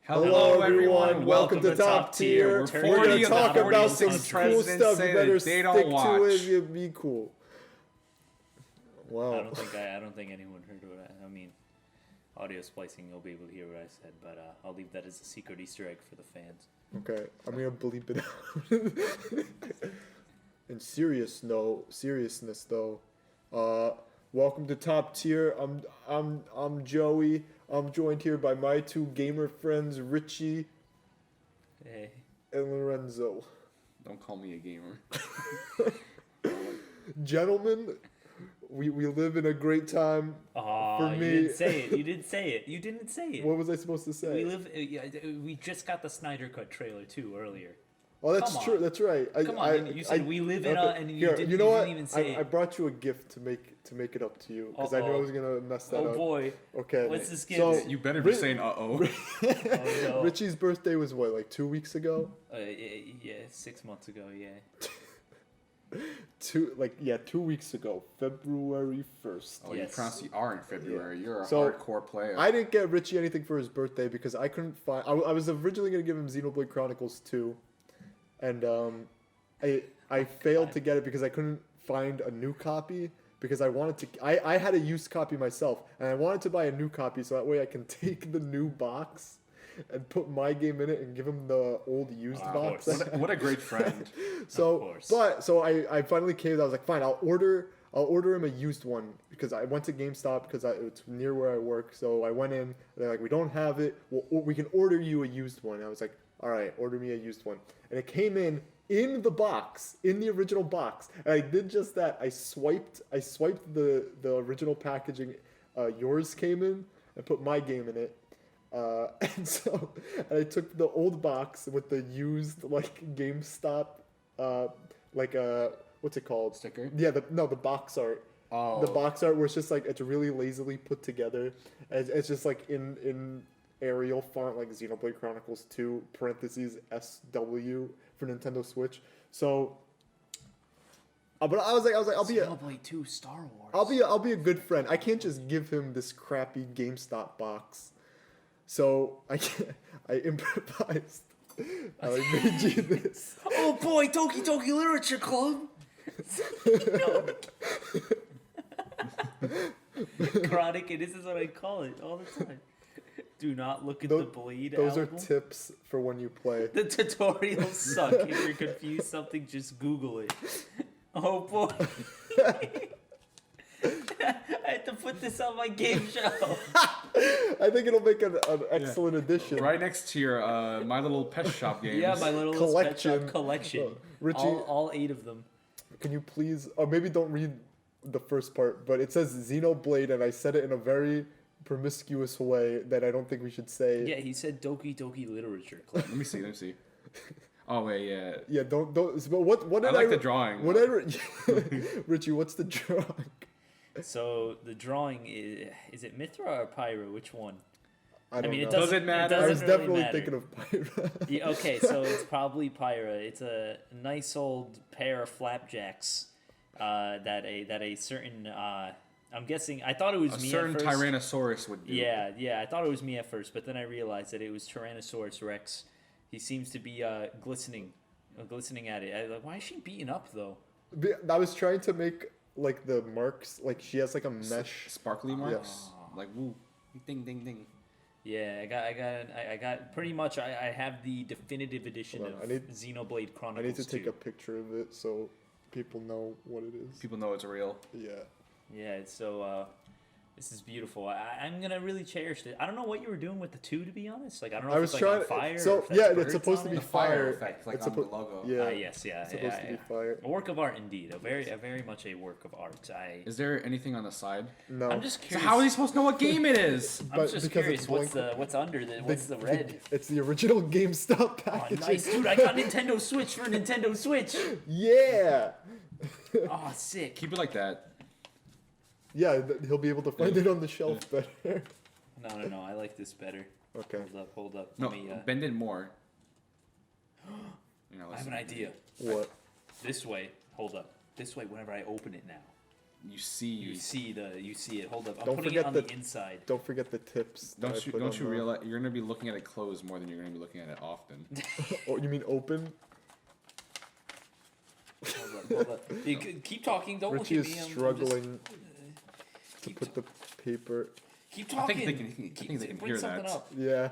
Hello everyone, welcome to Top Tier. We're going to talk about some cool stuff. You better stick to it. It'll be cool. Wow. I don't think anyone heard what I mean. Audio splicing, you'll be able to hear what I said, but I'll leave that as a secret Easter egg for the fans. Okay, I'm gonna bleep it out. In seriousness though, welcome to Top Tier. I'm Joey. I'm joined here by my two gamer friends, Richie. Hey. And Lorenzo. Don't call me a gamer. Gentlemen, we live in a great time. For me. You didn't say it. You didn't say it. What was I supposed to say? We just got the Snyder Cut trailer too earlier. Oh, that's true. That's right. Come on, you said we live in a, and you didn't even say it. I brought you a gift to make it up to you because I knew I was gonna mess that up. Oh boy. Okay. What's this gift? So, you better be saying Oh, no. Richie's birthday was what, like 2 weeks ago? Yeah, 6 months ago. Yeah. 2 weeks ago, February 1st. Oh, Yes. you pronounce the R in February. Yeah. You're a So, hardcore player. I didn't get Richie anything for his birthday because I couldn't find. I was originally gonna give him Xenoblade Chronicles 2, and I failed to get it because I couldn't find a new copy because I wanted to. I had a used copy myself, and I wanted to buy a new copy so that way I can take the new box and put my game in it and give him the old used box. What a great friend. So I finally caved. I was like, fine, I'll order him a used one because I went to GameStop because it's near where I work. So I went in. And they're like, we don't have it. Well, we can order you a used one. And I was like, all right, order me a used one. And it came in the box, in the original box. And I did just that. I swiped the original packaging. Yours came in and put my game in it. And I took the old box with the used like GameStop what's it called? Sticker? Yeah, the box art. Oh. The box art where it's just like it's really lazily put together. It's just like in Arial font, like Xenoblade Chronicles 2 parentheses SW for Nintendo Switch. So, but I was like, I'll be Xenoblade 2 Star Wars. I'll be a good friend. I can't just give him this crappy GameStop box. So I improvised. I made you this. Oh boy, Doki Doki Literature Club. Chronic, and this is what I call it all the time. Do not look at the Bleed Those album. are tips for when you play. The tutorials suck. If you're confused something, just Google it. Oh boy. I had to put this on my game show. I think it'll make an excellent addition. Right next to your My Little Pet Shop games. Yeah, my little Pet Shop collection. Richie, all 8 of them. Can you please, or maybe don't read the first part, but it says Xenoblade, and I said it in a very promiscuous way that I don't think we should say. Yeah, he said Doki Doki Literature Club. Let me see. Oh wait, yeah. Yeah, don't. But what did I like the drawing. Richie, what's the drawing? So the drawing is it Mythra or Pyra? Which one? I mean, it doesn't matter. I was really definitely matter. thinking of Pyra. Yeah, okay, so it's probably Pyra. It's a nice old pair of flapjacks that a certain I'm guessing. I thought it was me certain at first. Tyrannosaurus would do. Yeah. I thought it was me at first, but then I realized that it was Tyrannosaurus Rex. He seems to be glistening at it. I was like, why is she beaten up though? I was trying to make like the marks, like she has like a mesh sparkly marks. Yes. Like woo, ding ding ding. Yeah, I got pretty much. I have the definitive edition of Xenoblade Chronicles. I need to take 2. a picture of it so people know what it is. People know it's real. Yeah. Yeah, so this is beautiful. I'm gonna really cherish it. I don't know what you were doing with the 2, to be honest. Like I don't know if it's like on fire. So or if yeah, birds it's supposed to on be it. fire effect, like it's on the logo. Yeah. Yes, yeah. It's supposed to be fire. A work of art indeed. A very much a work of art. Is there anything on the side? No. I'm just So curious. how are they supposed to know what game it is? I'm just curious. What's under what's the red? It's the original GameStop Oh, packaging. nice, dude! I got Nintendo Switch for Nintendo Switch. Yeah. Oh, sick. Keep it like that. Yeah, he'll be able to find it on the shelf better. No. I like this better. Okay. Hold up. No, Let me, bend it more. I have an idea. What? This way. Hold up. This way. Whenever I open it now. you see. You see it. Hold up. I'm Don't putting forget it on the inside. Don't forget the tips. that I put Don't on you the- realize you're gonna be looking at it closed more than you're gonna be looking at it often? Oh, you mean open? Hold up. You could keep talking. Don't Richie look at is me. I'm just- struggling to keep put the paper. Keep I talking. think they can Bring hear something that. up. Yeah.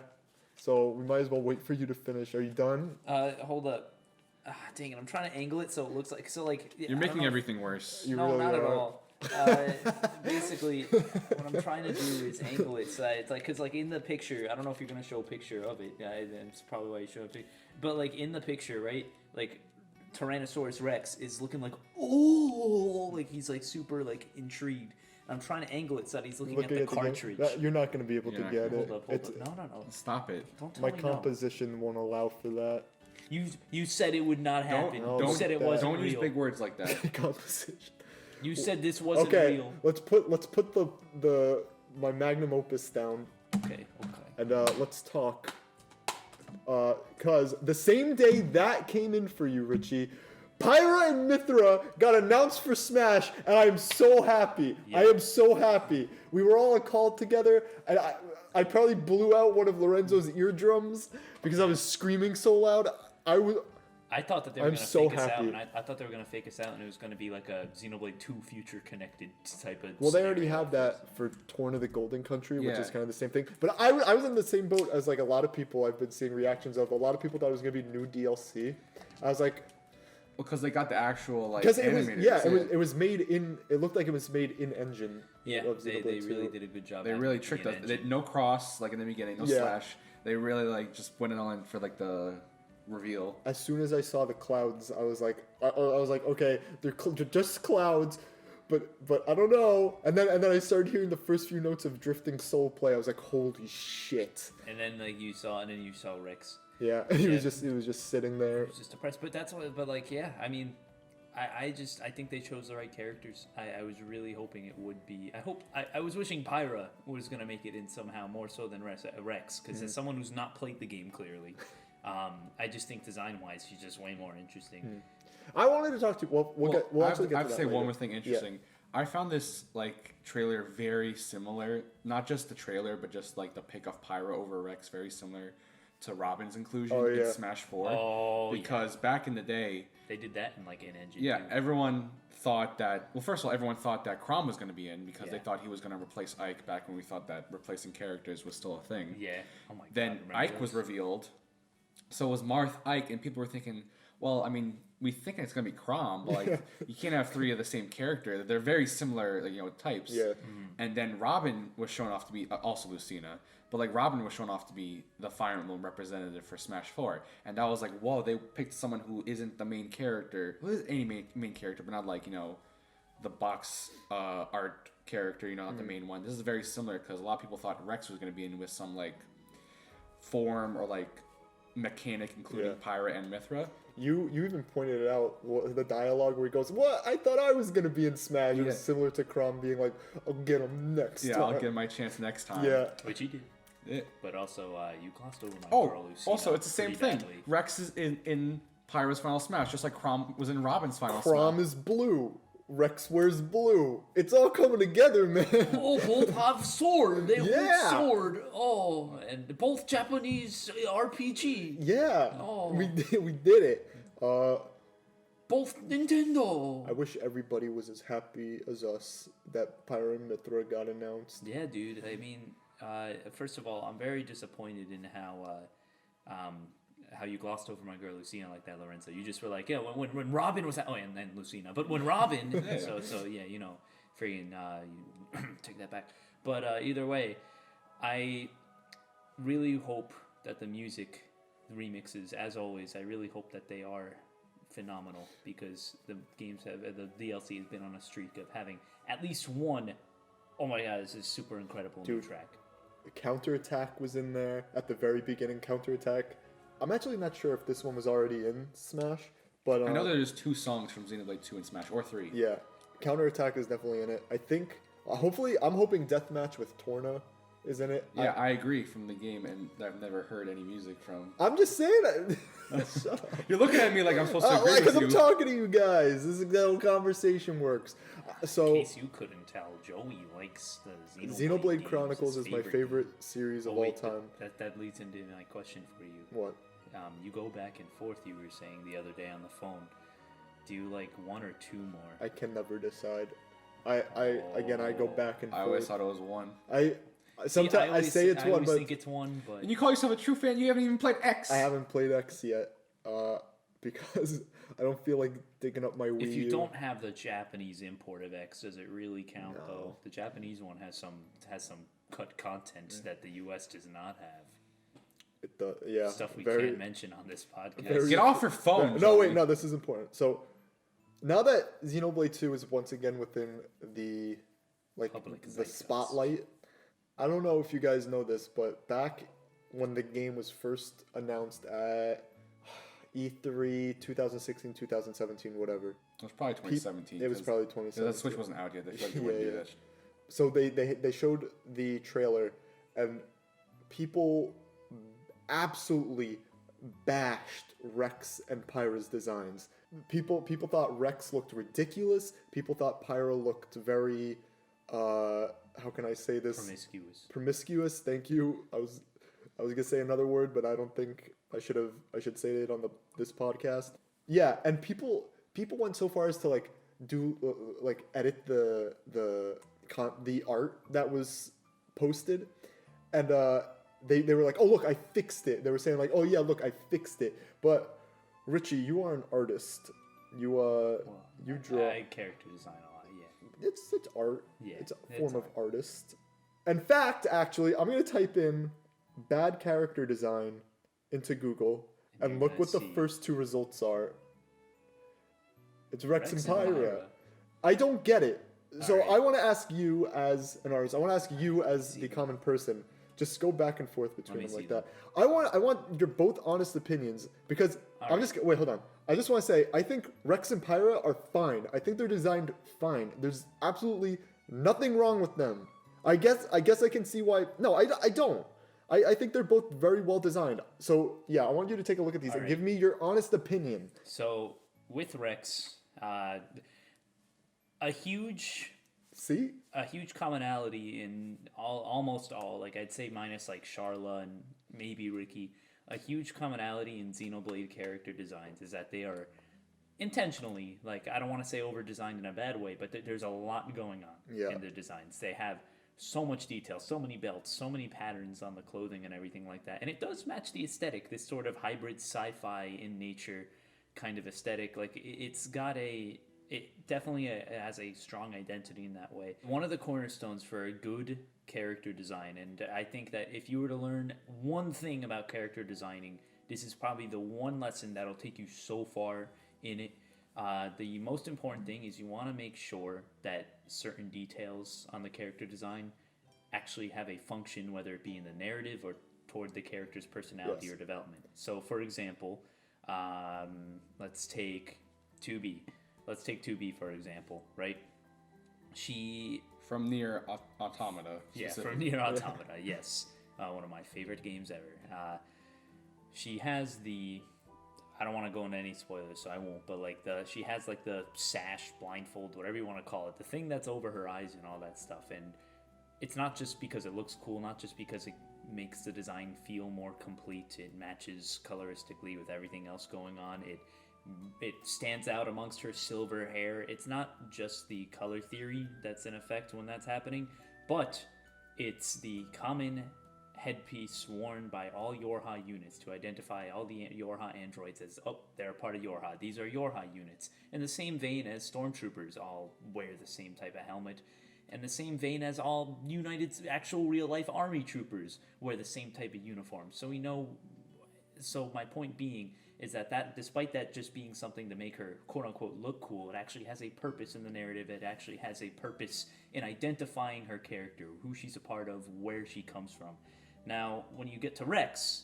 So we might as well wait for you to finish. Are you done? Hold up. Dang it! I'm trying to angle it so it looks like You're I don't making know if- everything worse. You no, really not at are. all. Basically, what I'm trying to do is angle it so it's like, cause like in the picture, I don't know if you're gonna show a picture of it. Yeah, that's probably why you show it. But like in the picture, right? Like Tyrannosaurus Rex is looking like like he's like super like intrigued. I'm trying to angle it so that he's looking at the game. cartridge. You're not going to be able You're to not get gonna- it. Hold It's, up. No. Stop it. Don't tell my me no. composition won't allow for that. You said it would not happen. Don't You said it don't- wasn't Don't real. use big words like that. Composition. You said this wasn't Okay, real. let's put the my magnum opus down Okay. and let's talk. Cause the same day that came in for you, Richie, Pyra and Mythra got announced for Smash, and I am so happy. Yeah. I am so happy. We were all called together, and I probably blew out one of Lorenzo's eardrums because I was screaming so loud. I thought that they were I'm going to so fake us out, happy. and I thought they were going to fake us out, and it was going to be like a Xenoblade 2 future connected type of. Well, they already scenario. have that for Torn of the Golden Country, which Yeah. is kind of the same thing. But I was in the same boat as like a lot of people I've been seeing reactions of. A lot of people thought it was going to be new DLC. I was like, Because they got the actual like because it was animators. it was made in. It looked like it was made in engine. Yeah, of they Xenoblade really 2. did a good job. They at really being tricked an us. They, engine. no cross like in the beginning, no Yeah. slash. They really like just went on for like the reveal. As soon as I saw the clouds, I was like, okay, they're just clouds, but I don't know. And then I started hearing the first few notes of Drifting Soul play. I was like, holy shit! And then like you saw Rex. Yeah, he was Yeah. just sitting there. I was just depressed, but that's what. But like, yeah, I mean, I think they chose the right characters. I was really hoping it would be. I was wishing Pyra was gonna make it in somehow more so than Rex, because as someone who's not played the game clearly, I just think design-wise she's just way more interesting. I wanted to talk to. We'll actually get I to have that to say one later. more thing interesting. I found this like trailer very similar. Not just the trailer, but just like the pick of Pyra over Rex, very similar to Robin's inclusion Oh, yeah. in Smash 4. Oh, because back in the day, They did that in like an engine. yeah, too. everyone thought that. Well, first of all, everyone thought that Chrom was going to be in because they Yeah. thought he was going to replace Ike. Back when we thought that replacing characters was still a thing. Yeah. Oh my god. Then remember Ike was those? revealed. So was Marth Ike, and people were thinking, well, I mean, we think it's gonna be Chrom, but like you can't have three of the same character. They're very similar, like, types. Yeah. And then Robin was shown off to be also Lucina, but like Robin was shown off to be the Fire Emblem representative for Smash 4, and that was like, whoa, they picked someone who isn't the main character, who is any main character, but not like the box art character, not the main one. This is very similar because a lot of people thought Rex was gonna be in with some like form or like mechanic, including Pyra and Mythra. You even pointed it out, the dialogue where he goes, "What? I thought I was gonna be in Smash." It was Yeah. similar to Chrom being like, "I'll get him next Yeah, time." I'll get my chance next time. Yeah. Which he did. Yeah. But also, you glossed over my Oh, girl Lucina also, it's the same pretty thing. badly. Rex is in Pyra's Final Smash, just like Chrom was in Robin's Final Chrom Smash. is blue. Rex wears blue. It's all coming together, man. Oh, both have sword. They Yeah. hold sword. Oh, and both Japanese RPG. Yeah. Oh. We did it. Both Nintendo. I wish everybody was as happy as us that Pyra and Mythra got announced. Yeah, dude. I mean, first of all, I'm very disappointed in how you glossed over my girl Lucina like that, Lorenzo. You just were like, yeah, when Robin was and Lucina, but when Robin, so yeah, freaking you take that back. But either way, I really hope that the music remixes, as always, I really hope that they are phenomenal because the DLC has been on a streak of having at least one. Oh my god, this is super incredible new Dude. track. Counterattack was in there at the very beginning. Counterattack. I'm actually not sure if this one was already in Smash, but I know there's 2 songs from Xenoblade 2 in Smash, or 3. yeah, Counterattack is definitely in it. I think. Hopefully, I'm hoping Deathmatch with Torna isn't it? Yeah, I agree from the game, and I've never heard any music from. I'm just saying that. Shut up. You're looking at me like I'm supposed to agree Because with I'm you. talking to you guys. This is how conversation works. In So, case you couldn't tell, Joey likes the Xenoblade games, Chronicles his is my favorite series of Oh, wait, all time. That leads into my question for you. What? You go back and forth. You were saying the other day on the phone. Do you like one or two more? I can never decide. Again, I go back and forth. I always thought it was one. Sometimes I say it's I one, always but think it's one, but And you call yourself a true fan? You haven't even played X. I haven't played X yet because I don't feel like digging up my Wii if you U. don't have the Japanese import of X, does it really count No. though? The Japanese one has some cut content that the US does not have. It does, yeah, Stuff we very- can't mention on this podcast. very- Get off your phone. No, Joey. wait, no, this is important. So now that Xenoblade 2 is once again within the Public the zeitgeist. spotlight, I don't know if you guys know this, but back when the game was first announced at E3 2016, 2017, whatever. It was probably 2017. It was 'cause probably The 2017. Switch wasn't out yet. They feel like they Yeah, wouldn't do yeah. that. So they showed the trailer and people absolutely bashed Rex and Pyra's designs. People thought Rex looked ridiculous. People thought Pyra looked very how can I say this? Promiscuous. Thank you. I was gonna say another word, but I don't think I should say it on this podcast. Yeah, and people went so far as to edit the art that was posted, and they were like, oh look, I fixed it. They were saying like, oh yeah, look, I fixed it. But Richie, you are an artist. You draw. I character design a lot. Yeah. It's art. Yeah, It's a it's form of art. artist. In fact, actually, I'm gonna type in bad character design into Google and you're look gonna what the see- first two results are. It's Rex and Rex Pyra. I don't get it. So Alright. I want to ask you as an artist. I want to ask you as the common person. Just go back and forth between me them like see that. I want your both honest opinions because I'm just wait, hold on. I just want to say I think Rex and Pyra are fine. I think they're designed fine. There's absolutely nothing wrong with them. I guess I can see why. No, I don't. I think they're both very well designed. So yeah, I want you to take a look at these and Alright. give me your honest opinion. So with Rex, a huge commonality in almost all, like I'd say minus like Charla and maybe Ricky, a huge commonality in Xenoblade character designs is that they are intentionally, like, I don't want to say over designed in a bad way, but there's a lot going on Yeah. in the designs. They have so much detail, so many belts, so many patterns on the clothing and everything like that. And it does match the aesthetic, this sort of hybrid sci-fi in nature kind of aesthetic. Like, it's got it definitely has a strong identity in that way. One of the cornerstones for a good character design, and I think that if you were to learn one thing about character designing, this is probably the one lesson that'll take you so far in it. The most important thing is you want to make sure that certain details on the character design actually have a function, whether it be in the narrative or toward the character's personality Yes. or development. So, for example, let's take 2B. Let's take 2B, for example, right? From Near Automata. Yeah, specifically. from Nier Automata, yes. One of my favorite games ever. She has I don't want to go into any spoilers, so I won't, but she has like the sash, blindfold, whatever you want to call it, the thing that's over her eyes and all that stuff. And it's not just because it looks cool, not just because it makes the design feel more complete, it matches coloristically with everything else going on. It stands out amongst her silver hair. It's not just the color theory that's in effect when that's happening, but it's the common headpiece worn by all Yorha units to identify all the Yorha androids as, oh, they're a part of Yorha. These are Yorha units. In the same vein as stormtroopers all wear the same type of helmet. In the same vein as all United's actual real-life army troopers wear the same type of uniform. So we know... So my point being is that despite that just being something to make her quote-unquote look cool, it actually has a purpose in the narrative. It actually has a purpose in identifying her character, who she's a part of, where she comes from. Now, when you get to Rex,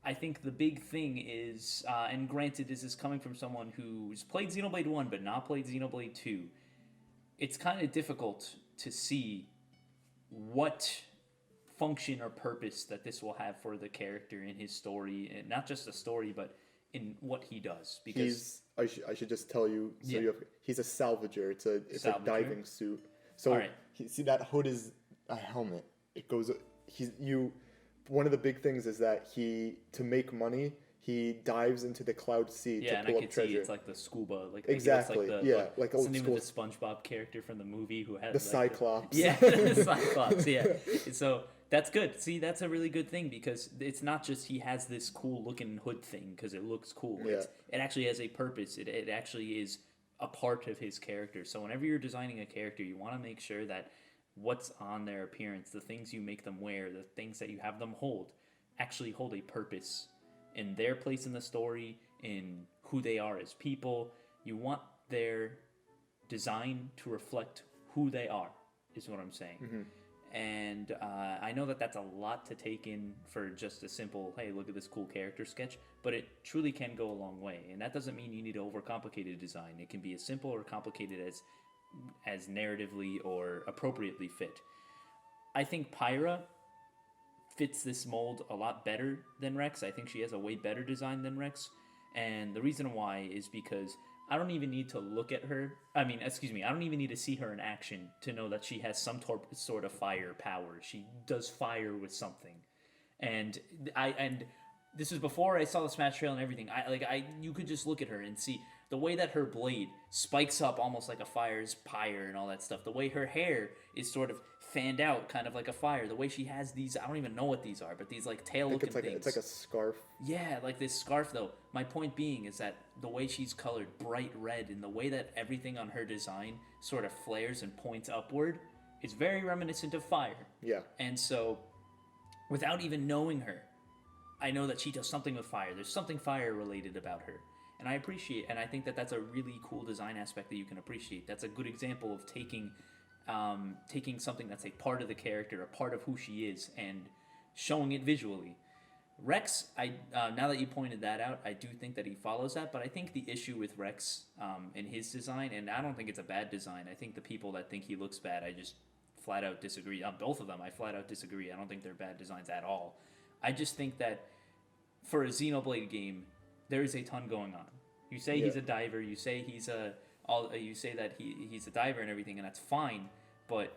I think the big thing is, and granted this is coming from someone who's played Xenoblade 1 but not played Xenoblade 2, it's kind of difficult to see what function or purpose that this will have for the character in his story, and not just the story, but in what he does. Because I should just tell you, so Yeah. he's a salvager. It's a Salvager? diving suit. So Alright. see that hood is a helmet. It goes. One of the big things is that to make money, he dives into the cloud sea yeah, to and I pull can up treasure. see it's like the scuba, like Exactly, Like yeah, like what's old the name school. of the SpongeBob character from the movie who had The like, Cyclops. Yeah, the Cyclops. Yeah, so that's good. See, that's a really good thing because it's not just he has this cool looking hood thing because it looks cool. Yeah. It actually has a purpose. It actually is a part of his character. So whenever you're designing a character, you want to make sure that what's on their appearance, the things you make them wear, the things that you have them hold, actually hold a purpose in their place in the story, in who they are as people. You want their design to reflect who they are, is what I'm saying. And I know that that's a lot to take in for just a simple, hey, look at this cool character sketch, but it truly can go a long way. And that doesn't mean you need to overcomplicate a design. It can be as simple or complicated as narratively or appropriately fit. I think Pyra fits this mold a lot better than Rex. I think she has a way better design than Rex. And the reason why is because I don't even need to look at her. I don't even need to see her in action to know that she has some sort of fire power. She does fire with something. And this was before I saw the Smash Trail and everything. You could just look at her and see the way that her blade spikes up almost like a fire's pyre and all that stuff. The way her hair is sort of fanned out, kind of like a fire. The way she has these, I don't even know what these are, but these like tail-looking things. It's like a scarf. Yeah, like this scarf though. My point being is that the way she's colored bright red and the way that everything on her design sort of flares and points upward is very reminiscent of fire. Yeah. And so, without even knowing her, I know that she does something with fire. There's something fire related about her. And I appreciate, and I think that that's a really cool design aspect that you can appreciate. That's a good example of taking something that's a part of the character, a part of who she is, and showing it visually. Rex, now that you pointed that out, I do think that he follows that, but I think the issue with Rex in his design, and I don't think it's a bad design. I think the people that think he looks bad, I just flat out disagree. Both of them, I flat out disagree. I don't think they're bad designs at all. I just think that for a Xenoblade game, there is a ton going on. You say he's a diver. You say he's you say that he's a diver and everything, and that's fine. But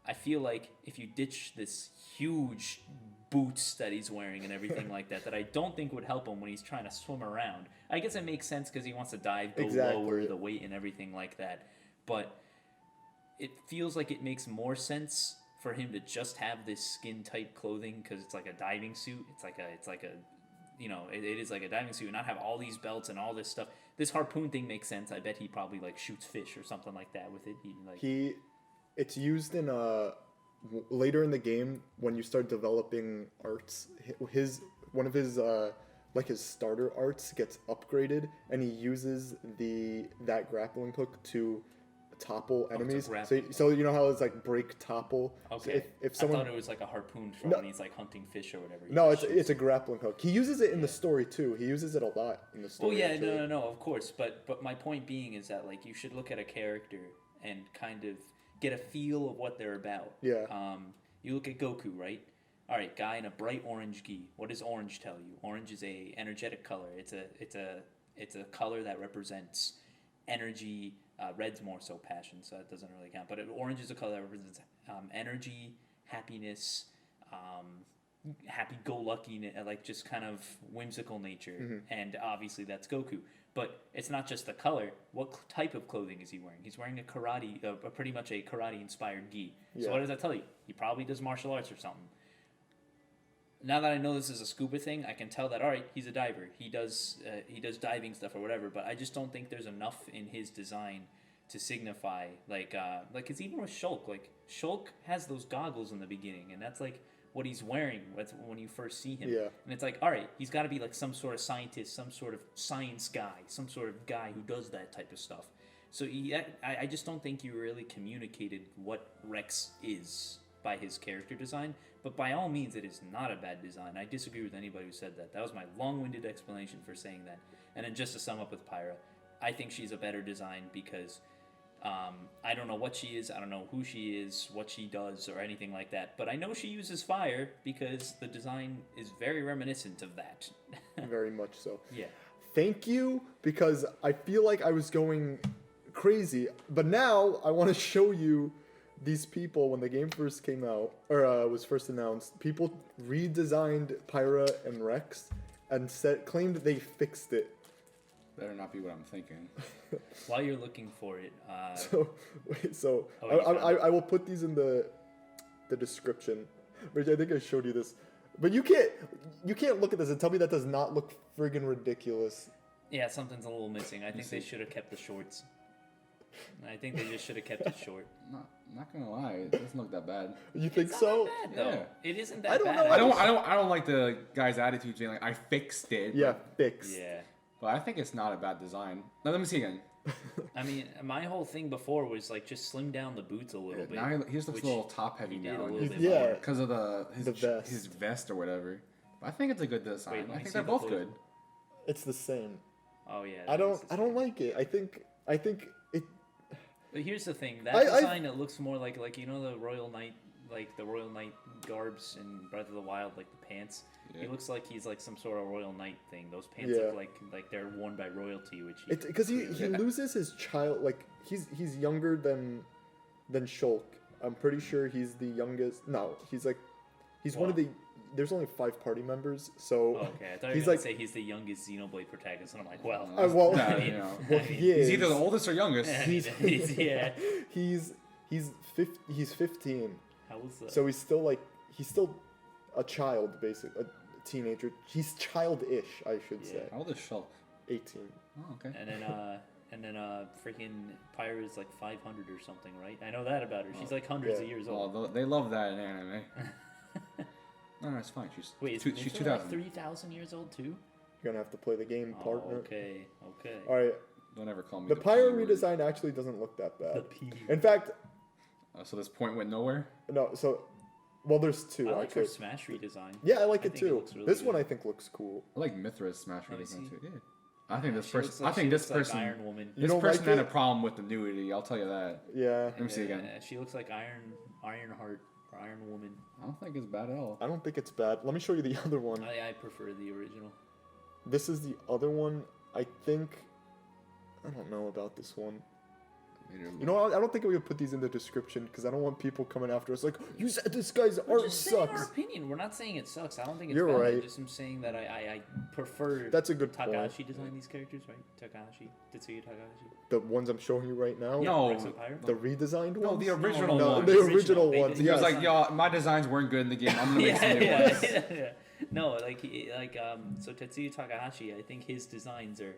I feel like if you ditch this huge boots that he's wearing and everything like that I don't think would help him when he's trying to swim around. I guess it makes sense because he wants to dive, go lower, the weight and everything like that. But it feels like it makes more sense for him to just have this skin tight clothing because it's like a diving suit. It is like a diving suit and not have all these belts and all this stuff. This harpoon thing makes sense. I bet he probably like shoots fish or something like that with it. It's used in later in the game when you start developing arts. One of his his starter arts gets upgraded, and he uses that grappling hook to topple enemies. So you know how it's like break, topple. Okay. So if someone, I thought it was like a harpoon from when he's like hunting fish or whatever. No, it's a grappling hook. He uses it in the story too. He uses it a lot in the story. Oh yeah, no, of course. But my point being is that like you should look at a character and kind of get a feel of what they're about. Yeah. You look at Goku, right? All right, guy in a bright orange gi. What does orange tell you? Orange is a energetic color. It's a color that represents energy. Red's more so passion, so that doesn't really count. But orange is a color that represents energy, happiness, happy-go-lucky, like just kind of whimsical nature. Mm-hmm. And obviously that's Goku. But it's not just the color. What type of clothing is he wearing? He's wearing pretty much a karate-inspired gi. Yeah. So what does that tell you? He probably does martial arts or something. Now that I know this is a scuba thing, I can tell that, all right, he's a diver. He does diving stuff or whatever, but I just don't think there's enough in his design to signify, it's even with Shulk. Like, Shulk has those goggles in the beginning, and that's, like, what he's wearing when you first see him. Yeah. And it's like, all right, he's got to be, like, some sort of scientist, some sort of science guy, some sort of guy who does that type of stuff. So I just don't think you really communicated what Rex is by his character design, but by all means, it is not a bad design. I disagree with anybody who said that. That was my long-winded explanation for saying that. And then just to sum up with Pyra, I think she's a better design because I don't know what she is. I don't know who she is, what she does, or anything like that. But I know she uses fire because the design is very reminiscent of that. Very much so. Yeah. Thank you, because I feel like I was going crazy. But now I want to show you these people when the game first came out, or was first announced. People redesigned Pyra and Rex and claimed they fixed it. Better not be what I'm thinking. While you're looking for it, I will put these in the description. Which I think I showed you this, but you can't look at this and tell me that does not look friggin' ridiculous. yeah, something's a little missing. I think they should have kept the shorts. I think they just should have kept it short. Not gonna lie, it doesn't look that bad. You think It's so? not that bad, though. Yeah. It isn't that I don't bad. know. I don't like the guy's attitude saying like I fixed it. Yeah, fixed. Yeah. But I think it's not a bad design. Now let me see again. I mean, my whole thing before was like just slim down the boots a little bit. Now he looks a which little top heavy he did a now. little bit Yeah. more. Because of The vest. his vest or whatever. But I think it's a good design. Wait, let I me think see they're the both photo. good. It's the same. Oh yeah. I that is the don't same. like it. I think it. But here's the thing. That I- design, it looks more like you know the Royal Knight, like the Royal Knight garbs in Breath of the Wild, like the pants. Yeah. He looks like he's like some sort of Royal Knight thing. Those pants Yeah. look like they're worn by royalty, which It's because he Yeah. loses his child. Like he's younger than Shulk. I'm pretty sure he's the youngest. No, he's one of the. There's only 5 party members, so Oh, okay, I thought you he's were like gonna say he's the youngest Xenoblade protagonist, and I'm like, well, well, Nah, I mean, you know. well, he is. He's either the oldest or youngest. yeah. He's 15. How was that? So he's still a child, basically a teenager. He's childish, I should say. How old is Shulk? 18. Oh, okay. And then freaking Pyra is like 500 or something, right? I know that about her. She's like hundreds yeah. of years old. Oh, they love that in anime. No, it's fine. She's Wait, she's is Mythra 2000. like 3,000 years old too? You're gonna have to play the game, partner. Oh, okay. All right. Don't ever call me The P Pyro word. redesign actually doesn't look that bad. The P. In fact, So this point went nowhere. no. So, well, there's 2 I like her actually. Smash redesign. Yeah, I like I it think it too. looks really This good. one I think looks cool. I like Mythra's Smash Let me redesign see. too. Yeah. I think this She person. looks like- I think she this looks like person. Iron Woman. You This don't person like had it? a problem with the nudity. I'll tell you that. Yeah. Let me see again. She looks like Ironheart or Iron Woman. I don't think it's bad at all. I don't think it's bad. Let me show you the other one. I prefer the original. This is the other one. I think. I don't know about this one. You know what? I don't think we would put these in the description because I don't want people coming after us like, you said this guy's We're art just saying our sucks. opinion. We're not saying it sucks. I don't think it's You're bad. right. I just am saying that I prefer That's a good point. Takahashi designed these characters, right? Tetsuya Takahashi. The ones I'm showing you right now. Yeah, No. Rex and Pyra. The redesigned ones. No, the original No, ones. the original They ones. did- He was Yes. like, "Yo, my designs weren't good in the game. I'm gonna make some new yeah, ones." yeah. No, so Tetsuya Takahashi, I think his designs are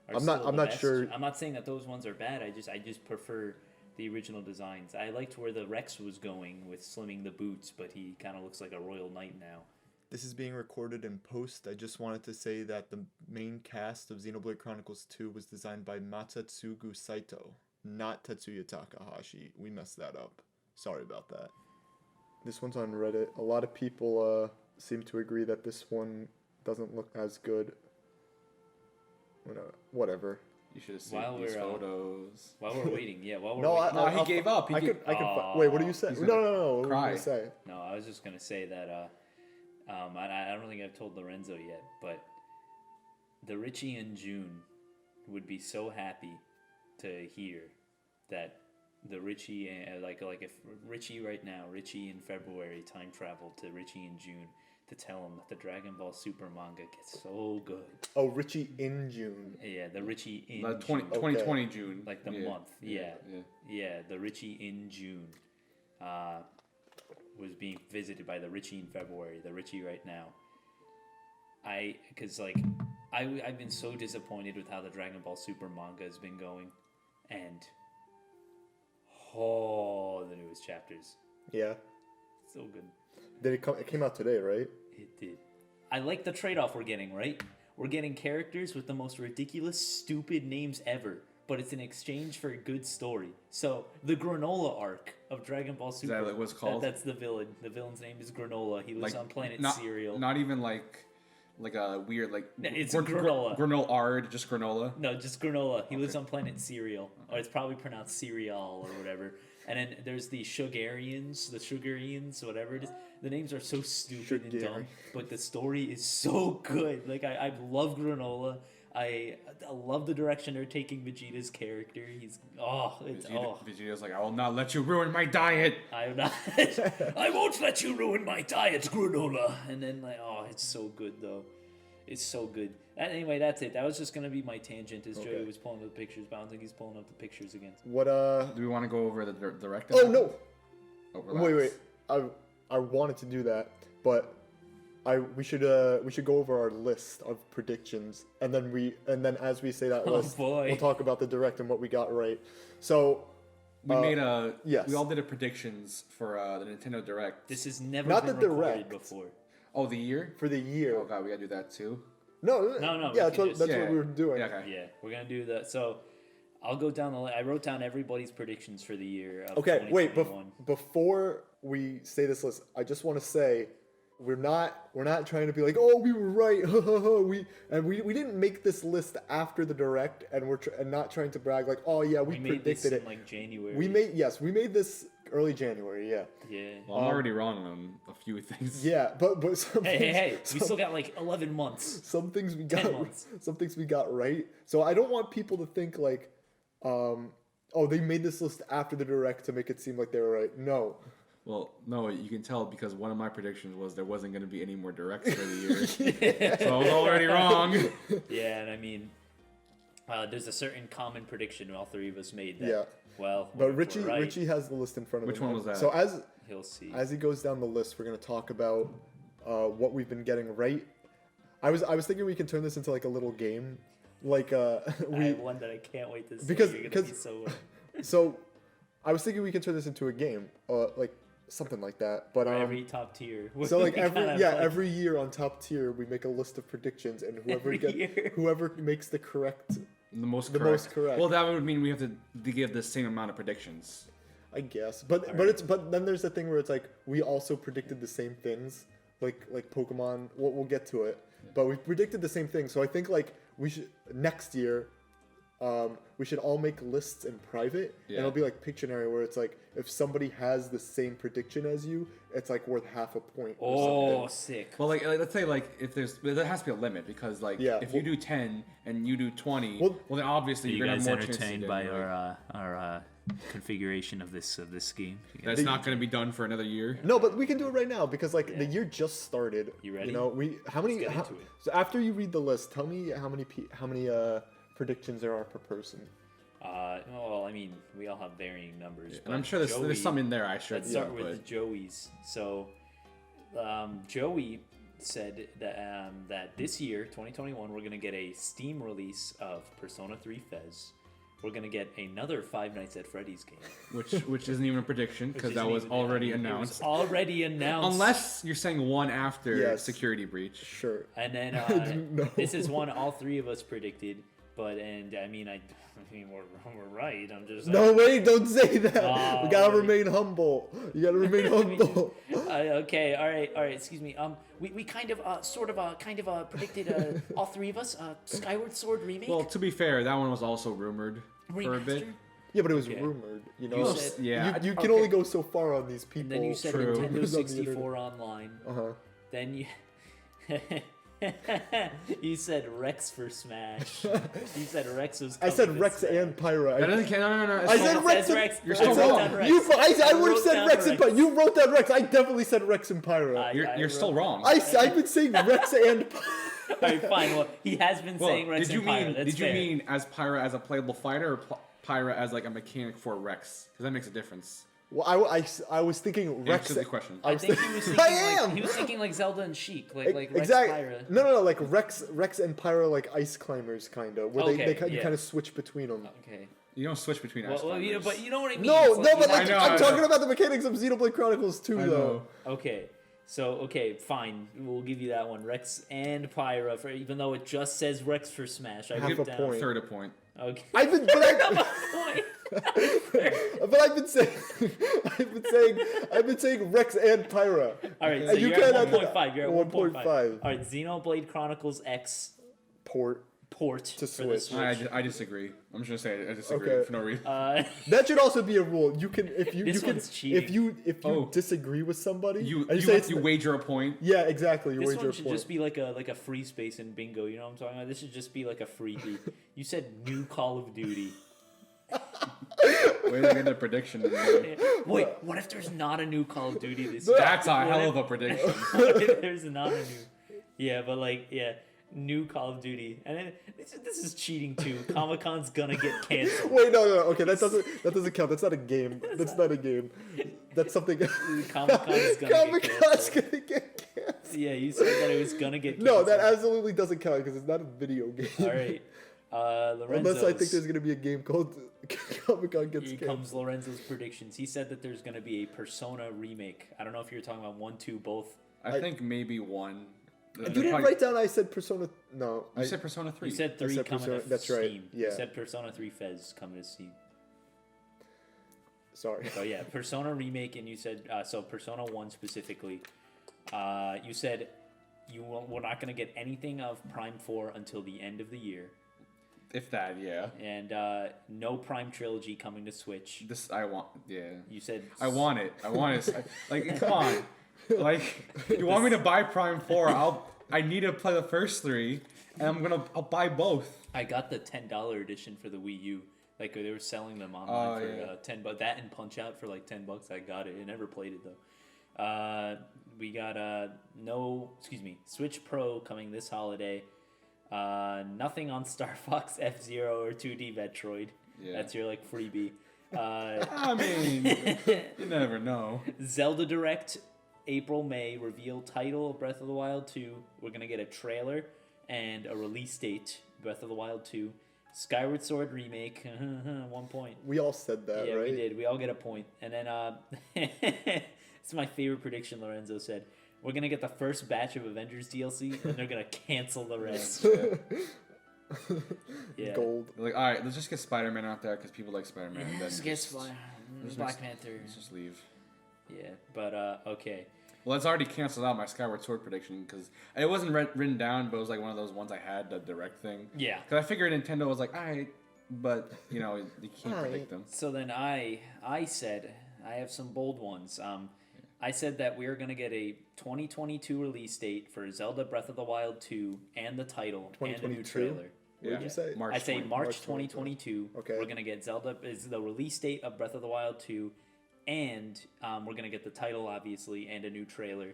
I'm still not- the I'm not best. sure- I'm not saying that those ones are bad. I just prefer the original designs. I liked where the Rex was going with slimming the boots, but he kind of looks like a Royal Knight now. This is being recorded in post. I just wanted to say that the main cast of Xenoblade Chronicles 2 was designed by Masatsugu Saito, not Tetsuya Takahashi. We messed that up. Sorry about that. This one's on Reddit. A lot of people seem to agree that this one doesn't look as good. Whatever. You should have seen While these we're, photos. While we're waiting, while we're No, waiting. No, he gave up. He I gave- could. Aw. Wait, what do you say? He's No. gonna What cry. do you say? No, I was just gonna say that I don't think I've told Lorenzo yet, but the Richie in June would be so happy to hear that the Richie like if Richie right now, Richie in February time traveled to Richie in June to tell him that the Dragon Ball Super manga gets so good. Oh, Richie in June. Yeah, the Richie in The June. 2020 June. Like the Yeah. month, yeah, the Richie in June was being visited by the Richie in February, the Richie right now. Because I've been so disappointed with how the Dragon Ball Super manga has been going, and the newest chapters, Yeah. so good. Did it come? It came out today, right? It did. I like the trade-off we're getting, right? We're getting characters with the most ridiculous, stupid names ever, but it's in exchange for a good story. So, the Granola arc of Dragon Ball Super. that what it's called? That's the villain. The villain's name is Granola. He lives on planet not, Cereal. Not even like like a weird like No, it's granola. granola ard, just granola. No, just granola. He lives on planet Cereal. Or it's probably pronounced cereal or whatever. And then there's the Sugarians, whatever it is. The names are so stupid and dumb, Sugary. but the story is so good. Like, I love granola. I love the direction they're taking Vegeta's character. Vegeta's like, I will not let you ruin my diet. I'm not. I won't let you ruin my diet, granola. And then it's so good though. It's so good. Anyway, that's it. That was just gonna be my tangent. As Joey was pulling up the pictures, but I don't think he's pulling up the pictures again. What Do we want to go over the direct? Oh no! Oh, relax. Wait. I wanted to do that, but we should go over our list of predictions, and then as we say that list, we'll talk about the direct and what we got right. So we made yes. We all did a predictions for the Nintendo Direct. This has never Not been the recorded direct. before. Oh, the year? For the year. Oh god, we gotta do that too. No. No, Yeah, we that's can what we were doing. Yeah, okay. Yeah, we're gonna do that. So I'll go down the list. I wrote down everybody's predictions for the year. Of Okay, wait. 2021. Before we say this list, I just want to say we're not trying to be like, oh, we were right. we didn't make this list after the direct, and we're not trying to brag like, oh yeah, we made predicted this it. in like January. We made this early January. Yeah. Yeah. Well, I'm already wrong on a few things. Yeah, but some Hey! We still got like 11 months. some things we 10 got months. some things we got right. So I don't want people to think like, oh, they made this list after the direct to make it seem like they were right. No. Well, no, you can tell because one of my predictions was there wasn't going to be any more directs for the year. So I was already wrong. Yeah, and I mean, there's a certain common prediction all three of us made. That, Yeah. Well, But we're Richie right. has the list in front of him. Which one was that? So He'll see. as he goes down the list, we're gonna talk about what we've been getting right. I was thinking we can turn this into like a little game, like I have one that I can't wait to see. because- You're gonna be because- so. So I was thinking we can turn this into a game, like something like that. But Every top tier. so like We kinda have, every year on top tier we make a list of predictions, and whoever makes the correct, The most most correct. correct. Well, that would mean we have to give the same amount of predictions. I guess. But then there's the thing where it's like we also predicted the same things, like Pokemon. We'll get to it, but we predicted the same thing. So I think like we should next year. We should all make lists in private, and it'll be like Pictionary, where it's like if somebody has the same prediction as you, it's like worth half a point. Oh, sick. Well, like let's say like if there has to be a limit because like if you do 10 and you do 20, well then obviously Are you're you gonna guys have more chance. entertained by our configuration of this scheme? That's not gonna be done for another year. No, but we can do it right now because like the year just started. You ready? You know, how many? get into it. So after you read the list, tell me how many predictions there are per person. Well, I mean, we all have varying numbers. And I'm sure there's some in there I should. Let's start with Joey's. So, Joey said that that this year, 2021, we're gonna get a Steam release of Persona 3 Fez. We're gonna get another Five Nights at Freddy's game. which isn't even a prediction because that was already announced. It was already announced. Unless you're saying one after Yes. Security Breach. Sure. And then No. this is one all three of us predicted. But I mean we're right. I'm just No, wait! Don't say that. Oh, we gotta wait. remain humble. You gotta remain humble. Okay, all right. Excuse me. We kind of predicted all three of us Skyward Sword remake. Well, to be fair, that one was also rumored for a bit. Remaster? Yeah, but it was Okay. rumored. You know, You said- Yeah. you can only go so far on these people. And then you said True. Nintendo Who's on the 64 online. Uh-huh. Then you. You said Rex for Smash. You said Rex was. I said coming to Rex Smash. and Pyra. That doesn't count. No. I said It Rex. says Rex. You're I still wrote wrong. down Rex. I would have wrote said down Rex and Pyra. You wrote down Rex. I definitely said Rex and Pyra. You're still wrote- wrong. I've been saying Rex and Pyra. All right, fine. Well, he has been saying Rex did you and Pyra. mean That's did you fair. mean as Pyra as a playable fighter or Pyra as like a mechanic for Rex? Because that makes a difference. Well, I was thinking Rex. Answer the question. I think he was thinking I like, am. he was thinking like Zelda and Sheik, like Rex exactly. Pyra. No, like Rex and Pyra, like ice climbers, kind of, where Okay, you yeah. kind of switch between them. Okay. You don't switch between ice Well, climbers. but you know what I mean. No, It's but like I know, I'm I talking know. about the mechanics of Xenoblade Chronicles 2, I though. know. Okay. So fine, we'll give you that one. Rex and Pyra for even though it just says Rex for Smash. I Half wrote a down. point. Third a point. Okay. I've been, but I've been saying, I've been saying Rex and Pyra. All right, so And you're at 1.5. You're at 1.5. 1.5. All right, Xenoblade Chronicles X Port. port To for the Switch. Switch. I disagree. I'm just gonna say I disagree Okay. for no reason. That should also be a rule. You can if you This you can one's cheating. if you disagree with somebody, You and you, say you, it's wager a point. yeah, exactly. You This wager one a should point. just be like a free space in bingo. You know what I'm talking about? This should just be like a freebie. You said new Call of Duty. Way to get a prediction. In there. Wait, what if there's not a new Call of Duty this year? That's a hell of a prediction. What if there's not a new? Yeah, but like new Call of Duty, and then this is cheating too. Comic-Con's gonna get canceled. Wait, no. Okay, that doesn't count. That's not a game. That's not a game. That's something. Comic-Con's gonna Comic-Con's get gonna get canceled. Yeah, you said that it was gonna get No, canceled. that absolutely doesn't count because it's not a video game. All right. Lorenzo's. Unless I think there's gonna be a game called Comic-Con gets Here canceled. comes Lorenzo's predictions. He said that there's gonna be a Persona remake. I don't know if you're talking about 1, 2, both. I think maybe one. You didn't write down. I said Persona. No, You said Persona 3. You said 3 said coming Persona- to that's right, Steam. yeah. You said Persona 3 Fez coming to Steam. sorry. So yeah, Persona remake, and you said so Persona 1 specifically. You said we're not going to get anything of Prime 4 until the end of the year, If that, yeah. and no Prime trilogy coming to Switch. This I want. Yeah. You said I want it. I want it. Like, come on. Like, you want me to buy Prime 4? I need to play the first 3, and I'll buy both. I got the $10 edition for the Wii U. Like they were selling them online for $10, but that and Punch Out for like $10. I got it. I never played it though. We got Switch Pro coming this holiday. Nothing on Star Fox F-Zero or 2D Metroid. Yeah. That's your like freebie. I mean, you never know. Zelda Direct, April, May, reveal title of Breath of the Wild 2. We're going to get a trailer and a release date, Breath of the Wild 2. Skyward Sword remake, 1 point. We all said that, Yeah, right? we did. We all get a point. And then, it's my favorite prediction, Lorenzo said. We're going to get the first batch of Avengers DLC, and they're going to cancel the rest. Yeah. Gold. Like, all right, let's just get Spider-Man out there because people like Spider-Man. and then Let's get just Black Panther. Let's just leave. Yeah, but, okay. Well, it's already canceled out my Skyward Sword prediction because it wasn't written down, but it was like one of those ones I had, the direct thing. Yeah. Because I figured Nintendo was like, all right, but, you know, you can't predict them. So then I said, I have some bold ones. I said that we're going to get a 2022 release date for Zelda Breath of the Wild 2 and the title and a new 2022? trailer. What did you say? I say 20. March 2022. Okay. We're going to get Zelda is the release date of Breath of the Wild 2, and we're going to get the title, obviously, and a new trailer.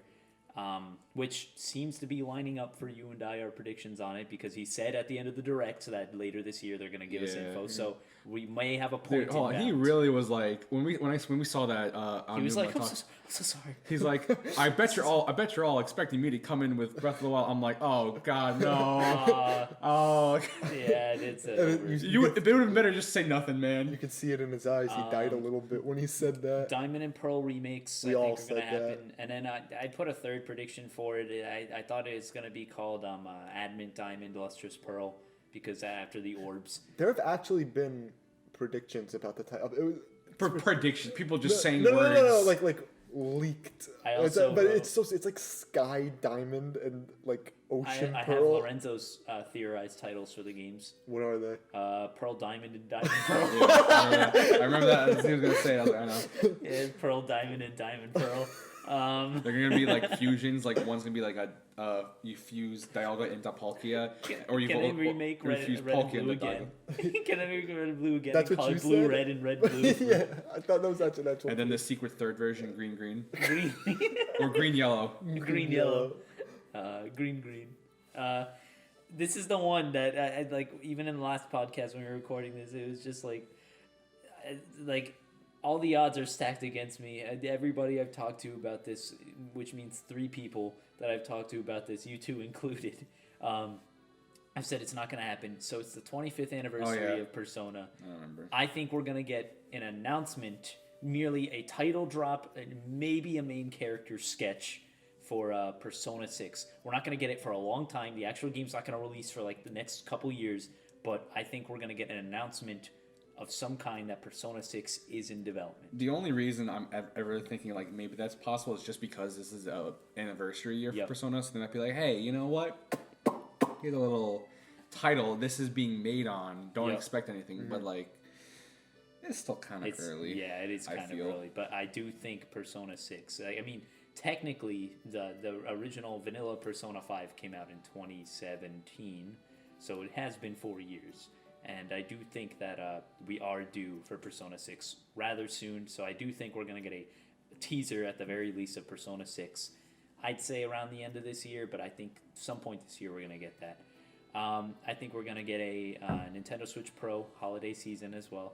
Which seems to be lining up for you and I, our predictions on it, because he said at the end of the direct that later this year they're going to give us info. So we may have a point. Dude, hold on, he really was like when we saw that. He was like, I'm so sorry. He's like, I bet you're all expecting me to come in with Breath of the Wild. I'm like, oh God, no. Yeah, it's It would have been better just say nothing, man. You could see it in his eyes. He died a little bit when he said that. Diamond and Pearl remakes. We I all think are going to said that. happen, and then I put a third prediction for it. I thought it was going to be called Adamant Diamond Lustrous Pearl because after the orbs. There have actually been predictions about the title. It was, Predictions, people just saying no, words. no, like leaked. I also but wrote- it's like Sky Diamond and like Ocean I have Pearl. Lorenzo's theorized titles for the games. What are they? Pearl Diamond and Diamond Pearl. I remember that. As he was gonna say, I was like, I know. Yeah, Pearl Diamond and Diamond Pearl. They're gonna be like fusions. Like one's gonna be like you fuse Dialga into Palkia, or you Can they remake Red, fuse red and Palkia Blue into again? Dialga. Can they make Red and Blue again? That's and what call you it Blue said? Red and Red Blue? Yeah, I thought that was actually an actual. And then the secret third version, green green, Green, or green yellow. green yellow, green green. This is the one that I like. Even in the last podcast when we were recording this, it was just like all the odds are stacked against me. Everybody I've talked to about this, which means 3 people that I've talked to about this, you two included, I've said it's not going to happen. So it's the 25th anniversary of Persona. I remember. I think we're going to get an announcement, merely a title drop, and maybe a main character sketch for Persona 6. We're not going to get it for a long time. The actual game's not going to release for like the next couple years. but I think we're going to get an announcement of some kind that Persona 6 is in development. The only reason I'm ever thinking like maybe that's possible is just because this is a anniversary year for Persona, so they might be like, hey, you know what? Here's a little title. This is being made on. Don't expect anything, but like, it's still kind of early. Yeah, it is kind of early, but I do think Persona 6. I mean, technically, the original vanilla Persona 5 came out in 2017, so it has been 4 years. And I do think that we are due for Persona 6 rather soon. So I do think we're going to get a teaser at the very least of Persona 6. I'd say around the end of this year, but I think some point this year we're going to get that. I think we're going to get a Nintendo Switch Pro holiday season as well.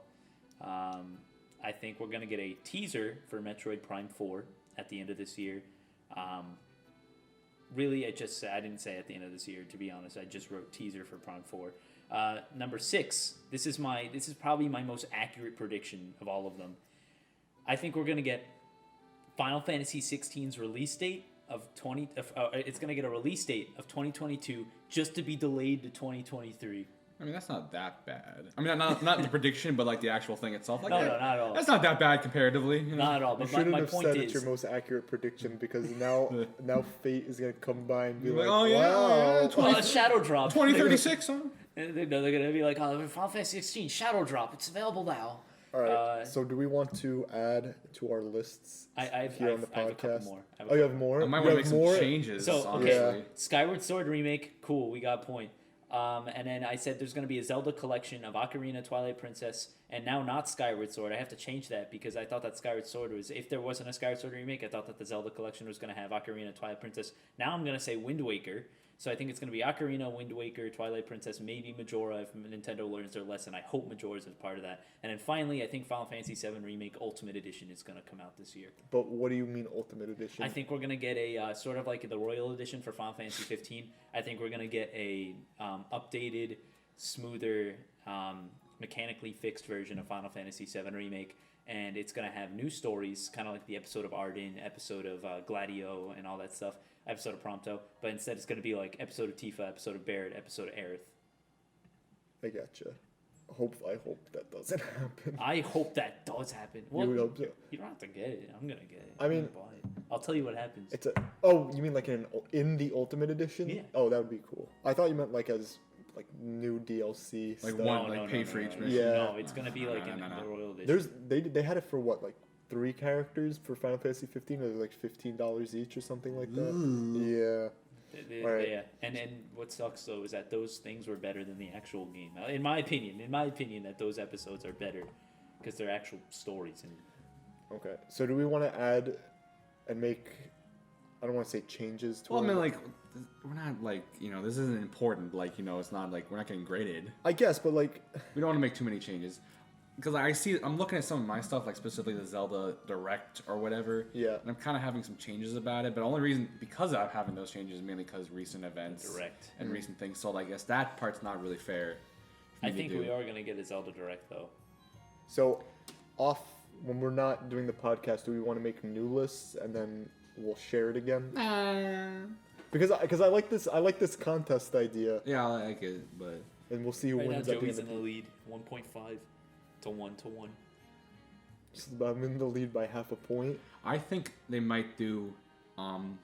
I think we're going to get a teaser for Metroid Prime 4 at the end of this year. Really, I didn't say at the end of this year, to be honest. I just wrote teaser for Prime 4. Number 6. This is probably my most accurate prediction of all of them. I think we're gonna get Final Fantasy 16's release date of it's gonna get a release date of 2022 just to be delayed to 2023. I mean, that's not that bad. I mean, not the prediction, but like the actual thing itself. Like, no, not at all. That's not that bad comparatively. You know? Not at all. But shouldn't my have point said is, it's your most accurate prediction because now Fate is gonna come by and be like, oh yeah, wow, well, Shadow Drop. 2036, huh? They're gonna be like, oh, Final Fantasy 16 Shadow Drop. It's available now. All right. So do we want to add to our lists here on the podcast? I have a couple more. You have more? I might want to make some changes. So, honestly. okay, Skyward Sword remake, cool, we got a point. And then I said there's going to be a Zelda collection of Ocarina, Twilight Princess, and now not Skyward Sword. I have to change that because I thought that Skyward Sword was, if there wasn't a Skyward Sword remake, I thought that the Zelda collection was going to have Ocarina, Twilight Princess. Now I'm going to say Wind Waker. So I think it's going to be Ocarina, Wind Waker, Twilight Princess, maybe Majora if Nintendo learns their lesson. I hope Majora's is part of that. And then finally, I think Final Fantasy VII Remake Ultimate Edition is going to come out this year. But what do you mean Ultimate Edition? I think we're going to get a sort of like the Royal Edition for Final Fantasy 15. I think we're going to get a updated, smoother, mechanically fixed version of Final Fantasy VII Remake. And it's going to have new stories, kind of like the episode of Arden, episode of Gladio, and all that stuff. Episode of Prompto, but instead it's going to be like episode of Tifa, episode of Barrett, episode of Aerith. I gotcha. I hope that doesn't happen. I hope that does happen. Well, you would hope so. You don't have to get it. I'm gonna get it. I mean, buy it. I'll tell you what happens. It's you mean like in the Ultimate Edition? Yeah. Oh, that would be cool. I thought you meant like as like new DLC like stuff. one pay for each mission. Yeah. No, it's gonna be like in the Royal Edition. They had it for what, like 3 characters for Final Fantasy 15. It was like $15 each or something like that. Ooh. Yeah. Right. Yeah, and what sucks though is that those things were better than the actual game. In my opinion, that those episodes are better because they're actual stories. And okay, so do we want to add and make? I don't want to say changes to. Well, I mean, like we're not like this isn't important. Like it's not like we're not getting graded. I guess, but like we don't want to make too many changes. Because I'm looking at some of my stuff, like specifically the Zelda Direct or whatever. Yeah. And I'm kind of having some changes about it. But the only reason, because I'm having those changes, is mainly because recent events. Direct. And recent things. So I guess that part's not really fair. I think we are going to get a Zelda Direct, though. So, when we're not doing the podcast, do we want to make new lists and then we'll share it again? Because I like this contest idea. Yeah, I like it, but... And we'll see who right wins now, at the end. Joey's in the lead, 1.5 to 1 to 1. I'm in the lead by half a point. I think they might do,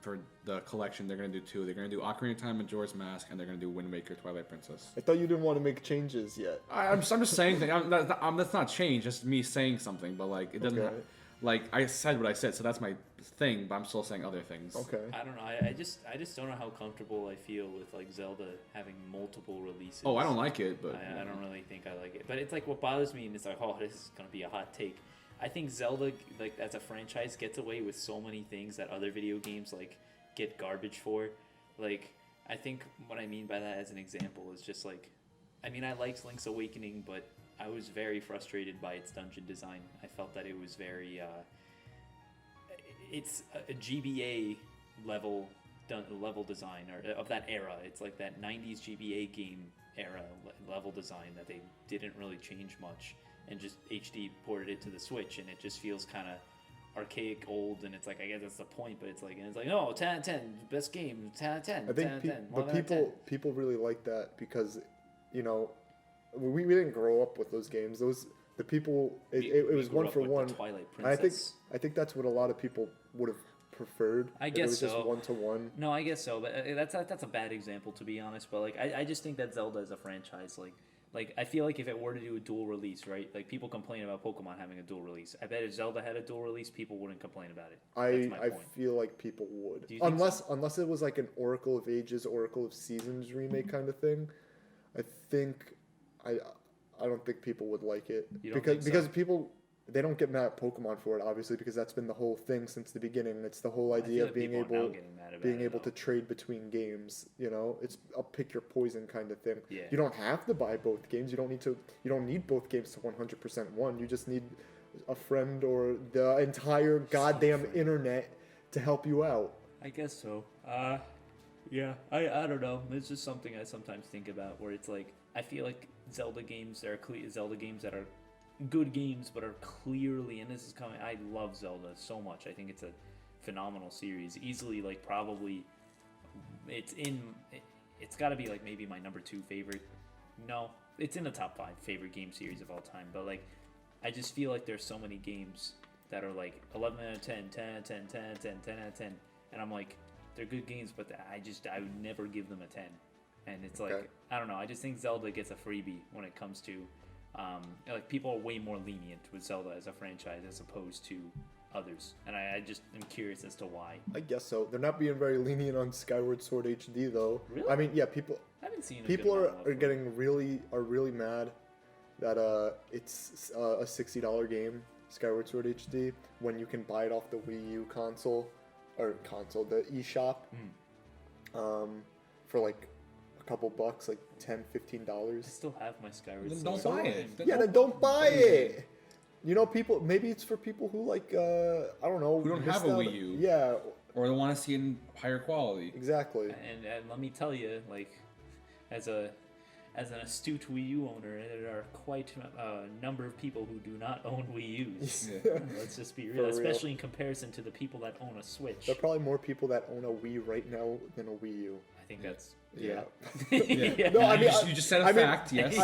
for the collection, they're going to do 2. They're going to do Ocarina of Time, Majora's Mask, and they're going to do Wind Waker, Twilight Princess. I thought you didn't want to make changes yet. I'm just saying things. That's not change. That's me saying something. But like it doesn't. Okay. Like I said what I said, so that's my thing. But I'm still saying other things. Okay. I don't know. I just don't know how comfortable I feel with like Zelda having multiple releases. Oh, I don't like it, but I don't really think I like it. But it's like what bothers me, and it's like, oh, this is gonna be a hot take. I think Zelda, like as a franchise, gets away with so many things that other video games like get garbage for. Like, I think what I mean by that as an example is just like, I mean, I liked Link's Awakening, but I was very frustrated by its dungeon design. I felt that it was very, it's a GBA level design or of that era. It's like that 90s GBA game era level design that they didn't really change much and just HD ported it to the Switch, and it just feels kind of archaic, old, and it's like, I guess that's the point, but it's like, no, 10 out of 10, best game, 10 out of 10, I 10 out of think 10. but people really like that because, we didn't grow up with those games. The people it We was grew one up for with one. The Twilight And I Princess. think that's what a lot of people would have preferred. I if guess it was just so. 1-to-1. No, I guess so, but that's a bad example to be honest. But like, I just think that Zelda is a franchise. Like I feel like if it were to do a dual release, right? Like people complain about Pokemon having a dual release. I bet if Zelda had a dual release, people wouldn't complain about it. That's my I point. feel like people would, Do you think unless it was like an Oracle of Ages, Oracle of Seasons remake kind of thing. I think I don't think people would like it You don't think so? because people they don't get mad at Pokemon for it, obviously, because that's been the whole thing since the beginning. It's the whole I feel idea of like being people are now able getting mad about being it, able to though. trade between games. You know, it's a pick your poison kind of thing. Yeah. You don't have to buy both games. You don't need both games to 100% one. You just need a friend or the entire goddamn friend. internet to help you out. I guess so. Yeah. I don't know. It's just something I sometimes think about where it's like I feel like Zelda games that are good games but are clearly, and this is coming, I love Zelda so much. I think it's a phenomenal series. Easily like probably it's got to be like maybe my number 2 favorite. No, it's in the top 5 favorite game series of all time, but like I just feel like there's so many games that are like 11 out of 10, 10 out of 10, 10 out of 10, 10 out of 10, and I'm like, they're good games, but I would never give them a 10. And it's like, Okay. I don't know, I just think Zelda gets a freebie when it comes to, like people are way more lenient with Zelda as a franchise as opposed to others. And I just am curious as to why. I guess so. They're not being very lenient on Skyward Sword HD though. Really? I mean, yeah, people I haven't seen a people good are, amount of love are for it. getting really mad that it's a $60 game, Skyward Sword HD, when you can buy it off the Wii U the eShop, for like a couple bucks, like $10-15. I still have my Skyward Then Sword. don't buy it. Yeah, then don't buy it. You know, people. Maybe it's for people who like I don't know. Who don't missed have a out- Wii U. Yeah, Or they want to see it in higher quality. exactly. And let me tell you, like, as an astute Wii U owner, there are quite a number of people who do not own Wii U's. Yeah. Let's just be For real, real. especially in comparison to the people that own a Switch. There are probably more people that own a Wii right now than a Wii U. I think that's Yeah. Yeah. No, I mean, you just said a I mean, fact, yes.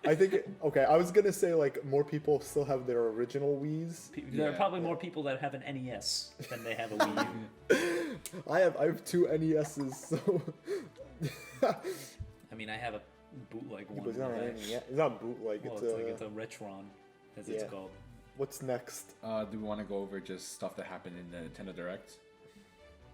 I think okay. I was gonna say like more people still have their original Wii's. There are Yeah. probably more people that have an NES than they have a Wii U. I have 2 NESs, so I mean, I have a bootleg one. but it's not in the an back. NES. It's not bootleg. Well, it's a Retron, as it's Yeah. called. What's next? Do we want to go over just stuff that happened in the Nintendo Direct?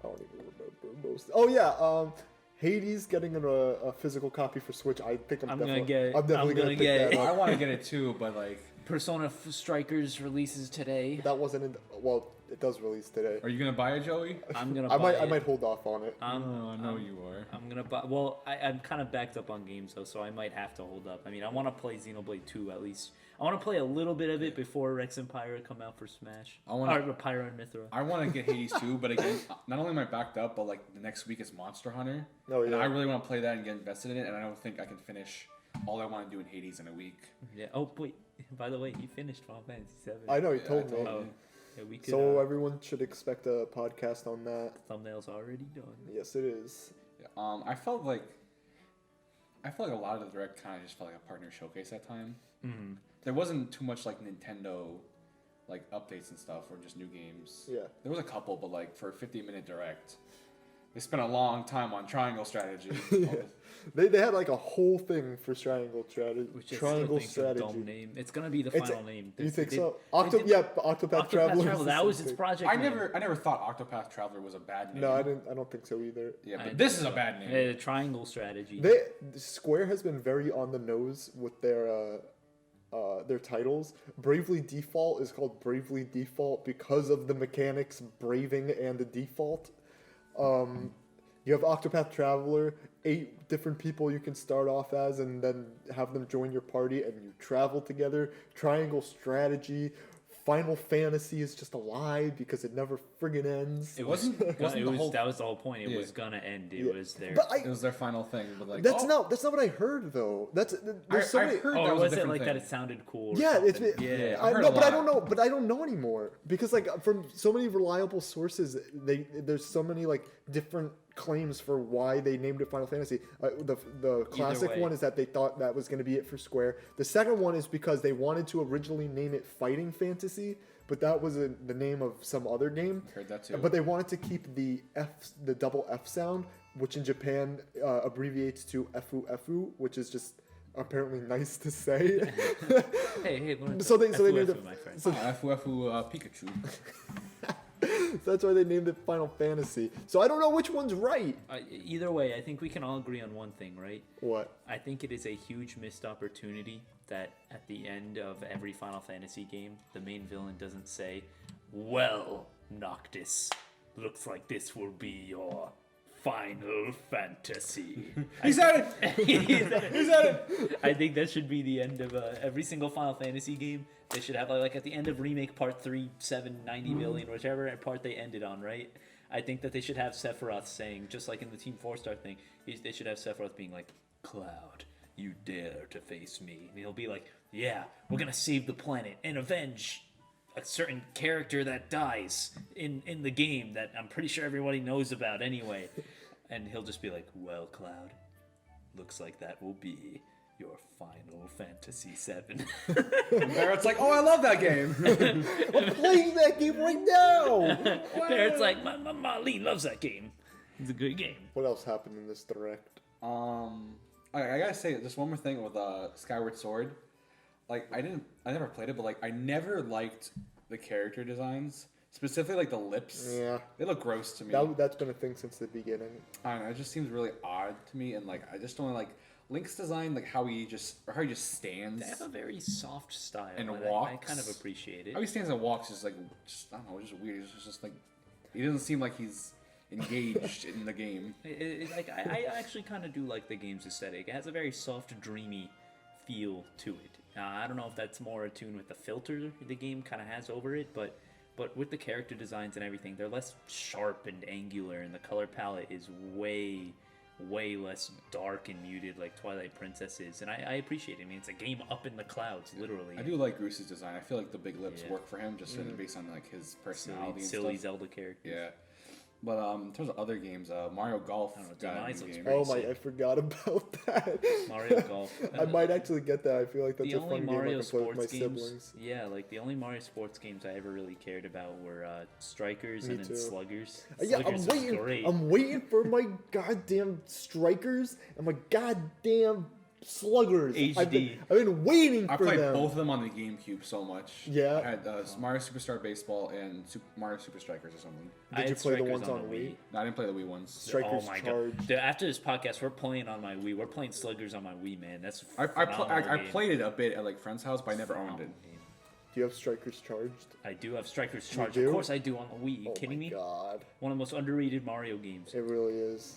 I don't even remember most. Oh yeah, Hades getting a physical copy for Switch. I think I'm gonna definitely, get it. I'm definitely I'm gonna gonna pick get that it. I up. want to get it too, but like, Persona Strikers releases today. That wasn't in. Well, it does release today. are you gonna buy it, Joey? I'm gonna. I buy might. It. I might hold off on it. I know you are. I'm gonna buy. Well, I'm kind of backed up on games though, so I might have to hold up. I mean, I want to play Xenoblade 2 at least. I want to play a little bit of it before Rex and Pyra come out for Smash. I wanna- Or Pyra and Mythra. I want to get Hades too, but again, not only am I backed up, but like the next week is Monster Hunter, Oh and yeah. I really want to play that and get invested in it, and I don't think I can finish all I want to do in Hades in a week. Yeah. Oh wait. By the way, he finished Final Fantasy 7. I know you Yeah, told I me. told Oh, yeah, we could. So everyone should expect a podcast on that. thumbnail's already done. Yes, it is. Yeah, I felt like a lot of the direct kind of just felt like a partner showcase that time. Mm-hmm. There wasn't too much like Nintendo, like updates and stuff or just new games. Yeah. There was a couple, but like for a 50-minute direct, they spent a long time on triangle strategy. Yeah. They had like a whole thing for triangle strategy. Which I Triangle still think's a dumb strategy. name. It's gonna be the It's final name. You think They- so? they did- Yeah, Octopath Traveler. is the That same was its thing. project. I name. never thought Octopath Traveler was a bad name. No, I didn't. I don't think so either. Yeah, I but didn't this think is a so. bad name. Triangle strategy. Square has been very on the nose with their titles. Bravely Default is called Bravely Default because of the mechanics braving and the default. You have Octopath Traveler, 8 different people you can start off as and then have them join your party and you travel together. Triangle strategy. Final Fantasy is just a lie because it never friggin' ends. It wasn't the whole. That was the whole point. It Yeah. was gonna end. It Yeah. was there. But It was their final thing, but like that's not what I heard though. There's so I many. heard Oh, that was a was it different like thing. that? It sounded cool. Or Yeah, it's something. Yeah, I I've heard know, a but I lot. don't know. But I don't know anymore because like from so many reliable sources, there's so many like different claims for why they named it Final Fantasy. The classic way. one is that they thought that was going to be it for Square. The second one is because they wanted to originally name it Fighting Fantasy, but that was the name of some other game. Heard that too. But they wanted to keep the double F sound, which in Japan abbreviates to Fu, which is just apparently nice to say. Hey, Lorenzo. So they named it. my friend. Pikachu. So that's why they named it Final Fantasy. So I don't know which one's right. Either way, I think we can all agree on one thing, right? What? I think it is a huge missed opportunity that at the end of every Final Fantasy game, the main villain doesn't say, "Well, Noctis, looks like this will be your Final Fantasy." He said it. He said it. He said it. I think that should be the end of every single Final Fantasy game. They should have like at the end of Remake Part 3, 7, 90 million, whichever part they ended on, right? I think that they should have Sephiroth saying, just like in the Team 4-star thing, they should have Sephiroth being like, "Cloud, you dare to face me." And he'll be like, "Yeah, we're gonna save the planet and avenge a certain character that dies in the game that I'm pretty sure everybody knows about anyway." And he'll just be like, "Well, Cloud, looks like that will be your Final Fantasy 7. And Barrett's like, "Oh, I love that game." I'm playing that game right now. Barrett's like, my Lee loves that game. It's a good game. What else happened in this direct? I gotta say, just one more thing with Skyward Sword. Like, I never played it, but like, I never liked the character designs, specifically like the lips. Yeah. They look gross to me. That's been a thing since the beginning. I don't know. It just seems really odd to me, and like, I just don't like Link's design, like how he just stands. They have a very soft style. And I walks. kind of appreciate it. How he stands and walks is like, I don't know, it's just weird. It's just like, he doesn't seem like he's engaged in the game. I actually kind of do like the game's aesthetic. It has a very soft, dreamy feel to it. I don't know if that's more attuned with the filter the game kind of has over it, but with the character designs and everything, they're less sharp and angular, and the color palette is way less dark and muted like Twilight Princess is, and I appreciate it. I mean, it's a game up in the clouds, literally. I do like Goose's design. I feel like the big lips Yeah. work for him, just based on like his personality silly and stuff. Zelda character. Yeah. But in terms of other games, Mario Golf I don't know, got a Demise new looks game. pretty Oh my! sick. I forgot about that. Mario Golf. I might actually get that. I feel like that's The a only fun game I Mario can play with my sports games, siblings. yeah, like the only Mario sports games I ever really cared about were Strikers Me and then too. Sluggers. Yeah, Sluggers was great. I'm waiting for my goddamn strikers and my goddamn sluggers. I've HD. been waiting I for played them. both of them on the GameCube so much. Yeah. I had Mario Superstar Baseball and Mario Super Strikers or something. I Did you had play the Strikers ones on Wii? No, I didn't play the Wii ones. Strikers Oh my Charge. god! Dude, after this podcast, we're playing on my Wii. We're playing Sluggers on my Wii, man. That's a I phenomenal game. played it a bit at like friend's house, but I never owned it. Phenomenal game. Do you have Strikers Charged? I do have Strikers Charge. do? Of course, I do on the Wii. You Oh kidding my me? God, One of the most underrated Mario games. it really is.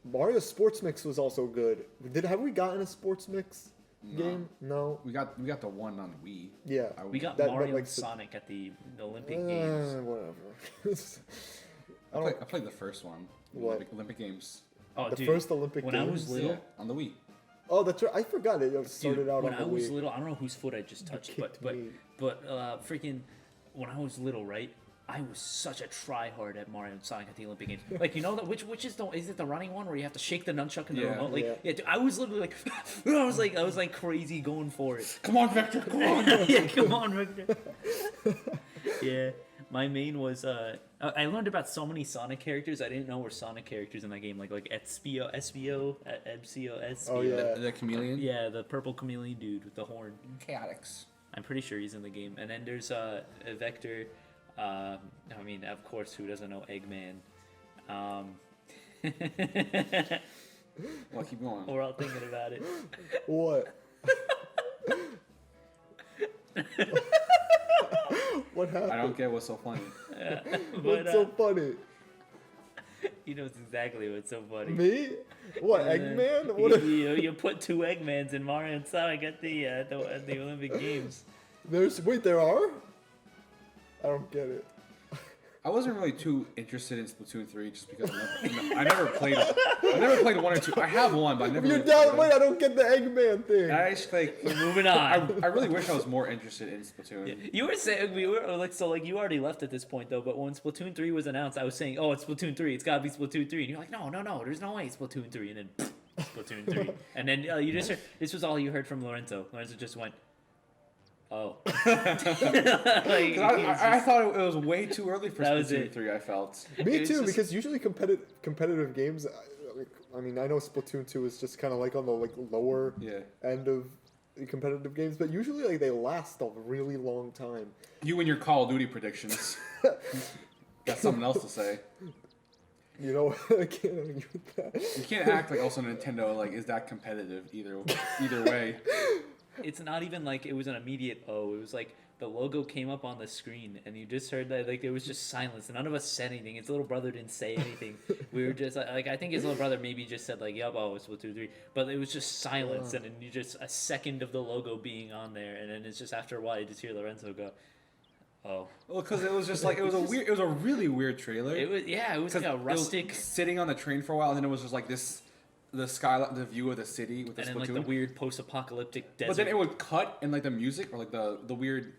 Mario Sports Mix was also good. Have we gotten a Sports Mix game? No. We got the one on Wii. Yeah. We got That- Mario like, and so- Sonic at the Olympic Games. Whatever. I played the first one. What? Olympic Games. Oh, The dude, first Olympic when I Games? was little, Yeah, on the Wii. Oh, that's right. I forgot it started dude, out when on I the was Wii. little, I don't know whose foot I just touched, kicked but me. freaking, when I was little, right? I was such a tryhard at Mario and Sonic at the Olympic Games. Like, you know that which is it the running one where you have to shake the nunchuck in the Yeah. remote? Like, Yeah. yeah, dude, I was literally like, I was like crazy going for it. Come on, Vector, come on! Yeah, come on, Victor. Yeah, my main was I learned about so many Sonic characters I didn't know were Sonic characters in that game, like Espio, Espio. Oh, yeah. The chameleon? Yeah, the purple chameleon dude with the horn. Chaotix. I'm pretty sure he's in the game. And then there's a Vector. I mean, of course, who doesn't know Eggman? Well, keep going. We're all thinking about it. What? What happened? I don't get what's so funny. But What's so funny? he knows exactly what's so funny. Me? What, Eggman? What? You put two Eggmans in Mario and Sonic at the Olympic Games. Wait, there are? I don't get it. I wasn't really too interested in Splatoon 3 just because I never played 1 or 2. I have one, but I never. You're really down. played Wait, it. I don't get the Eggman thing. And I just like We're moving on. I really wish I was more interested in Splatoon. You were saying you already left at this point though. But when Splatoon 3 was announced, I was saying, "Oh, it's Splatoon 3. It's gotta be Splatoon 3." And you're like, "No, there's no way it's Splatoon 3." And then Splatoon 3, and then you just heard, this was all you heard from Lorenzo. Lorenzo just went, "Oh." Like, I thought it was way too early for That was Splatoon it. 3. I felt. Me It was too, just- because usually competitive games. I mean, I know Splatoon 2 is just kind of like on the lower Yeah. end of competitive games, but usually like they last a really long time. You and your Call of Duty predictions. Got something else to say. You know, I can't argue with that. You can't act like also Nintendo like is that competitive either way. it's not even like it was an immediate oh. It was like the logo came up on the screen, and you just heard that like there was just silence. And none of us said anything. His little brother didn't say anything. We were just like I think his little brother maybe just said like "Yup, oh, it's Splatoon 3," but it was just silence, and then you just a second of the logo being on there, and then it's just after a while you just hear Lorenzo go, "Oh." Well, because it was just like it was a really weird trailer. It was like a It was rustic, sitting on the train for a while, and then it was just like the skyline, the view of the city with the and then Splatoon. like the weird post-apocalyptic desert. But then it would cut, and like the music or like the weird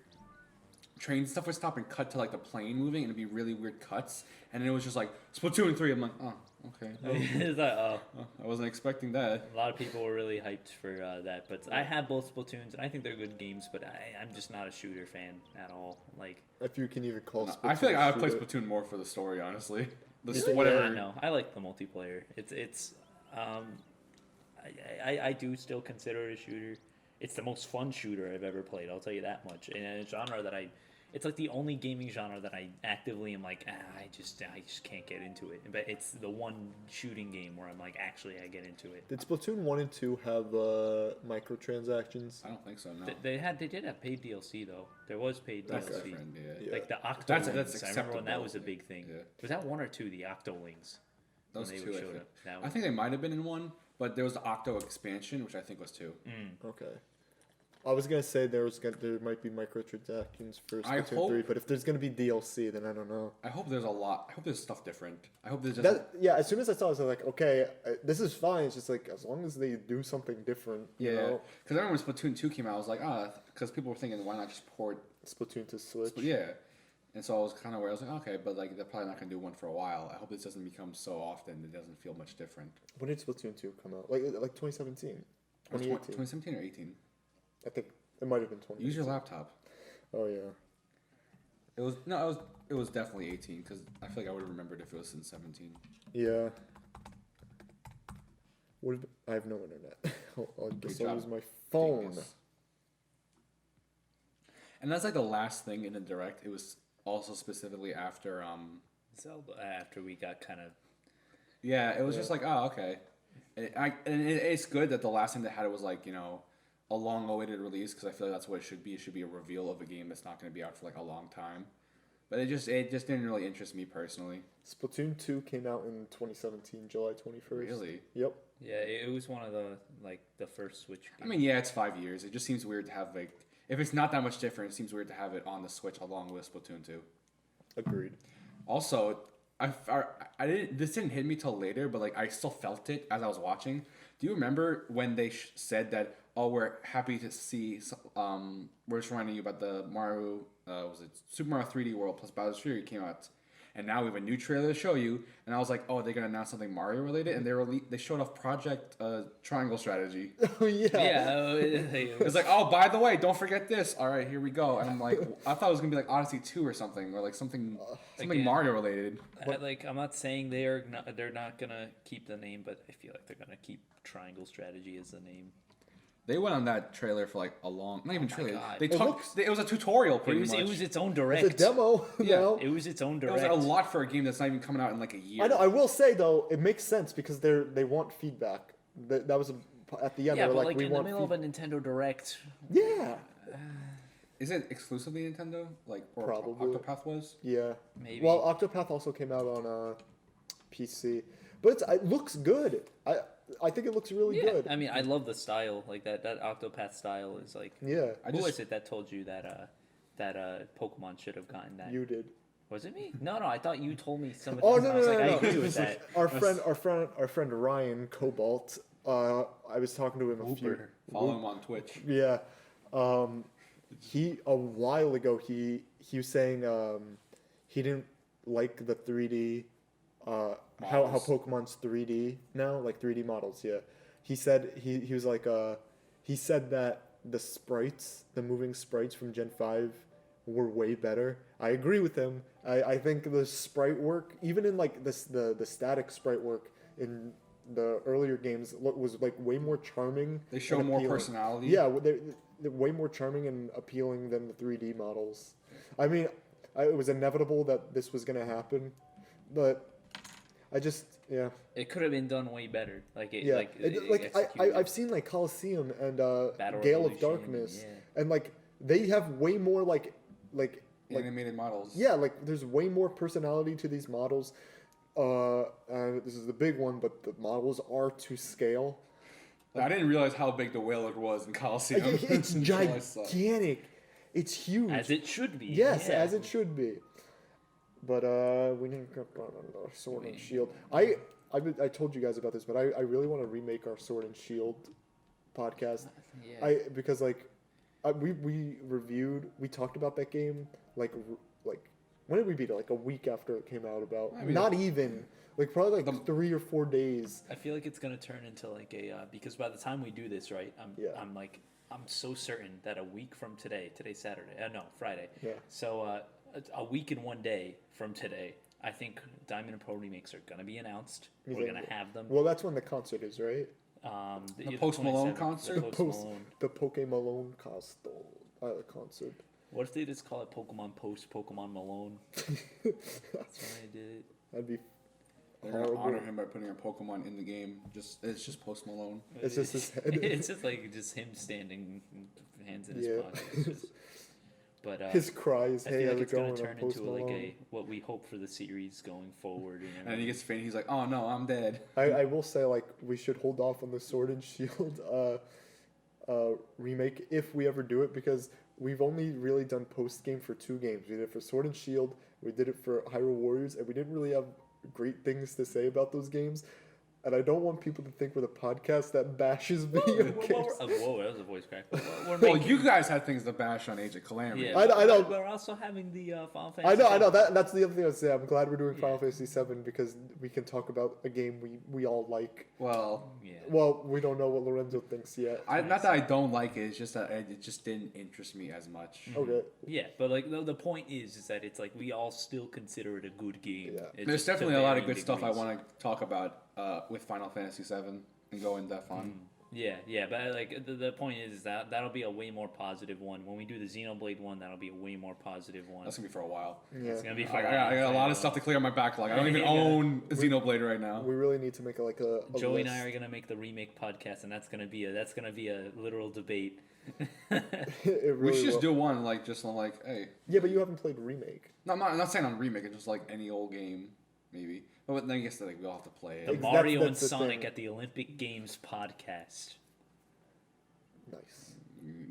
train stuff would stop and cut to like the plane moving, and it'd be really weird cuts. And then it was just like Splatoon 3. I'm like, oh, okay. It's like, oh. I wasn't expecting that. A lot of people were really hyped for that, but I have both Splatoons, and I think they're good games. But I'm just not a shooter fan at all. Like, If you can even call Splatoon I feel like I would play shooter. Splatoon more for the story, honestly. Yeah, no, I like the multiplayer. I do still consider it a shooter. It's the most fun shooter I've ever played. I'll tell you that much. And a genre that it's like the only gaming genre that I actively am like, I just can't get into it. But it's the one shooting game where I'm like, actually, I get into it. Did Splatoon 1 and 2 have microtransactions? I don't think so. No. They did have paid DLC though. There was paid That's DLC. different. Yeah. Yeah. Like the Octo That's Wings. I remember when that acceptable. was a big thing. Yeah. Was that 1 or 2? The Octo Wings. Those When they two. showed up. That I one. think they might have been in 1, but there was the Octo expansion, which I think was 2. Okay. I was gonna say there might be microtransactions for I Splatoon hope- 3, but if there's gonna be DLC, then I don't know. I hope there's a lot. I hope there's stuff different. I hope there's just Yeah, as soon as I saw it, I was like, okay, this is fine. It's just like as long as they do something different. You yeah. know? Because I remember when Splatoon 2 came out, I was like, because people were thinking, why not just port? Splatoon to Switch. But yeah. And so I was kind of where I was like, okay, but like they're probably not gonna do one for a while. I hope this doesn't become so often it doesn't feel much different. When did Splatoon 2 come out? Like 2017, Or 2018. 2017 or 18. I think it might have been 2018. Use your laptop. Oh yeah. It was definitely 18 because I feel like I would have remembered if it was in 17. Yeah. I have no internet. I guess Good I'll job. use my phone. Dingus. And that's like the last thing in the direct. It was also specifically after Zelda after we got kind of yeah, it was just like, oh, okay. It's good that the last thing they had was like, a long-awaited release because I feel like that's what it should be. It should be a reveal of a game that's not going to be out for like a long time. But it just didn't really interest me personally. Splatoon 2 came out in 2017, July 21st. Really? Yep. yeah. It was one of the first Switch games. I mean, yeah, it's 5 years. It just seems weird to have like if it's not that much different, it seems weird to have it on the Switch along with Splatoon 2. Agreed. Also, I didn't. This didn't hit me till later, but like I still felt it as I was watching. Do you remember when they said that? Oh, we're happy to see. We're just reminding you about the Mario. Was it Super Mario 3D World plus Bowser's Fury came out, and now we have a new trailer to show you. And I was like, oh, they're gonna announce something Mario related, and they showed off Project Triangle Strategy. Oh yeah. Yeah, It's like, oh, by the way, don't forget this. All right, here we go. And I'm like, I thought it was gonna be like Odyssey 2 or something, or like something Again, Mario related. I'm not saying they're not gonna keep the name, but I feel like they're gonna keep Triangle Strategy as the name. They went on that trailer for like a long, not even trailer. God. They It talked. It was a tutorial, pretty much. It was its own direct. It's a demo now. It was its own It direct. was a lot for a game that's not even coming out in like a year. I know. I will say though, it makes sense because they want feedback. That was at the end. Yeah, they were but like, we in the want middle of a Nintendo Direct. Yeah. Is it exclusively Nintendo? Like, or Probably. Octopath was? Yeah. Maybe. Well, Octopath also came out on PC, but it looks good. I think it looks really Yeah, good. I mean, I love the style. Like that Octopath style is like. Yeah. I Who just- was it that told you that Pokemon should have gotten that? You did. Was it me? No, I thought you told me something. Oh else, no and I was no like, no I no! agree with that. Our friend Ryan Cobalt. I was talking to him a few. Follow him on Twitch. Yeah, he a while ago he was saying he didn't like the 3D how Pokemon's 3D now, like 3D models. Yeah, he said he was like he said that the moving sprites from Gen 5 were way better. I agree with him. I think the sprite work, even in like the static sprite work in the earlier games, was like way more charming. They show more personality. Yeah, they're way more charming and appealing than the 3D models. I mean, it was inevitable that this was gonna happen, but yeah. It could have been done way better. I've seen like Coliseum and Battle Gale of Revolution, Darkness, yeah. and like they have way more like animated models. Yeah, like there's way more personality to these models. This is the big one, but the models are to scale. I didn't realize how big the Whaler was in Coliseum. It's gigantic. It's huge. As it should be. Yes, yeah. as it should be. But we didn't get on our Sword and Shield. I told you guys about this, but I really want to remake our Sword and Shield podcast. Yeah. Because we talked about that game like when did we beat it? Like a week after it came out. Not even like probably like 3 or 4 days. I feel like it's gonna turn into like a because by the time we do this, right? I'm so certain that a week from today, today's Saturday. No, Friday. Yeah. So a week and 1 day from today, I think Diamond and Pearl remakes are gonna be announced. We're gonna have them. Well, that's when the concert is, right? The Post Malone concert. The Pokemon concert. What if they just call it Pokemon Post Pokemon Malone? That's why I did it. That'd be They're gonna honor him by putting a Pokemon in the game. It's just Post Malone. It's just his head. It's just like him standing, hands in his pockets. But his cries. I Hey, feel how's like it's it gonna going? turn into like what we hope for the series going forward. And then he gets faint. He's like, "Oh no, I'm dead." I will say like we should hold off on the Sword and Shield remake if we ever do it, because we've only really done post game for 2 games. We did it for Sword and Shield. We did it for Hyrule Warriors, and we didn't really have great things to say about those games. And I don't want people to think we're the podcast that bashes video games. Whoa, that was a voice crack. Well, you guys had things to bash on Age of Calamity. Yeah, I know. We're also having the Final Fantasy. I know. That's the other thing I would say. I'm glad we're doing Final Fantasy VII because we can talk about a game we all like. Well, yeah. Well, we don't know what Lorenzo thinks yet. Not that I don't like it. It's just that it just didn't interest me as much. Okay. Yeah, but like the point is that it's like we all still consider it a good game. Yeah. There's definitely a lot of good stuff I want to talk about with Final Fantasy VII and go in depth on. Yeah, but like the point is that that'll be a way more positive one. When we do the Xenoblade one, that'll be a way more positive one. That's gonna be for a while. Yeah. It's gonna be for I got a lot of stuff to clear on my backlog. I don't even own Xenoblade right now. We really need to make a Joey list. and I are gonna make the remake podcast, and that's gonna be a literal debate. It really We should just will. do one like, hey. Yeah, but you haven't played remake. No, I'm not saying on remake. It's just like any old game, maybe. But then I guess we all have to play The it. Mario and that's the Sonic thing. at the Olympic Games podcast. Nice.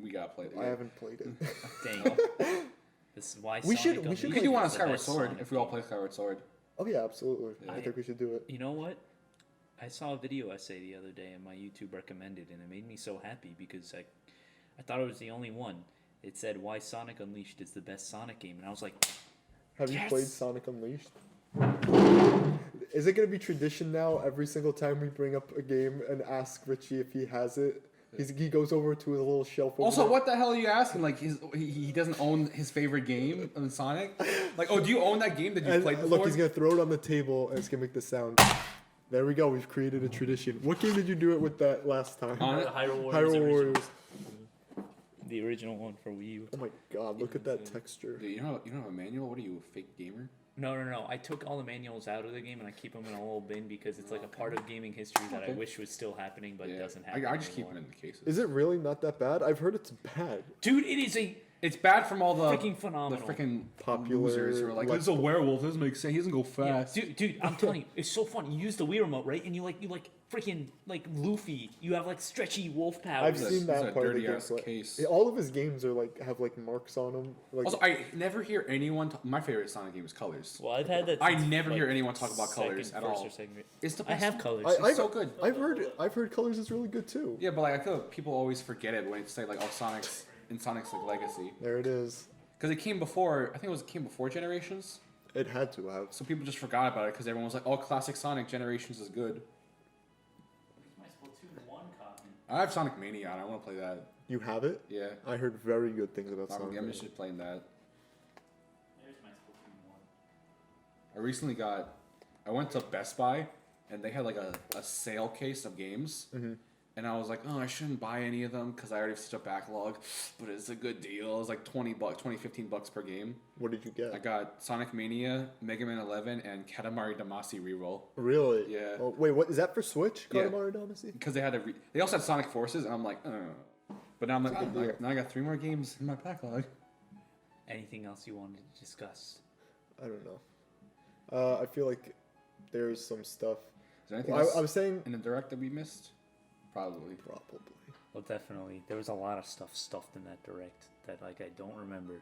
We gotta play it. I haven't played it. Dang. This is why We Sonic should Unleashed We could do one on is the Skyward best Sword Sonic if we all game. play Skyward Sword. Oh yeah, absolutely. Yeah. I think we should do it. You know what? I saw a video essay the other day and my YouTube recommended, and it made me so happy because I thought it was the only one. It said why Sonic Unleashed is the best Sonic game, and I was like, Have you Yes! played Sonic Unleashed? Is it gonna be tradition now? Every single time we bring up a game and ask Richie if he has it, he goes over to his little shelf. Over Also, there. what the hell are you asking? Like, he doesn't own his favorite game on Sonic? Like, oh, do you own that game that you And played before? look, he's gonna throw it on the table and it's gonna make the sound. There we go. We've created a tradition. What game did you do it with that last time? Hyrule Warriors. Hyrule original. Warriors. The original one for Wii U. Oh my god! Look at that texture. Dude, you don't have a manual? What are you, a fake gamer? No. I took all the manuals out of the game and I keep them in a little bin because it's like a part of gaming history that I wish was still happening, but it doesn't happen. I just keep anymore. it in the cases. Is it really not that bad? I've heard it's bad. Dude, it is a It's bad from all the Freaking phenomenal. the freaking Popular losers who are like, Let's "This is a werewolf. This doesn't make sense. He doesn't go Yeah, fast." dude, I'm telling you, it's so fun. You use the Wii remote, right? And you like freaking like Luffy. You have like stretchy wolf powers. I've This seen is that a part of the dirty game. ass case. All of his games are have marks on them. Like, Also, I never hear anyone. My favorite Sonic game is Colors. Well, I've had that. I since, never like, hear anyone talk about Colors at first all. or second. It's the I best. have Colors. It's so good. I've heard Colors is really good too. Yeah, but like I feel like people always forget it when it's say like, "Oh, Sonic's like Legacy," There it is. because it came before. I think it came before Generations. It had to have. So people just forgot about it because everyone was like, "Oh, classic Sonic Generations is good." My Splatoon 1 copy. I have Sonic Mania and I want to play that. You have it? Yeah, I heard very good things about Sonic. I'm just playing that. There's my Splatoon 1. I recently I went to Best Buy and they had like a sale case of games. Mm-hmm. And I was like, oh, I shouldn't buy any of them because I already have such a backlog. But it's a good deal. It was like $15 per game. What did you get? I got Sonic Mania, Mega Man 11, and Katamari Damacy Reroll. Really? Yeah. Oh, wait, what is that for Switch? Yeah. Katamari Damacy? Because they also had Sonic Forces, and I'm like, But now I'm like, oh, now I got 3 more games in my backlog. Anything else you wanted to discuss? I don't know. I feel like there's some stuff. Is there anything Well, else I was saying in the direct that we missed? Probably. Well, definitely. There was a lot of stuff stuffed in that direct that like I don't remember.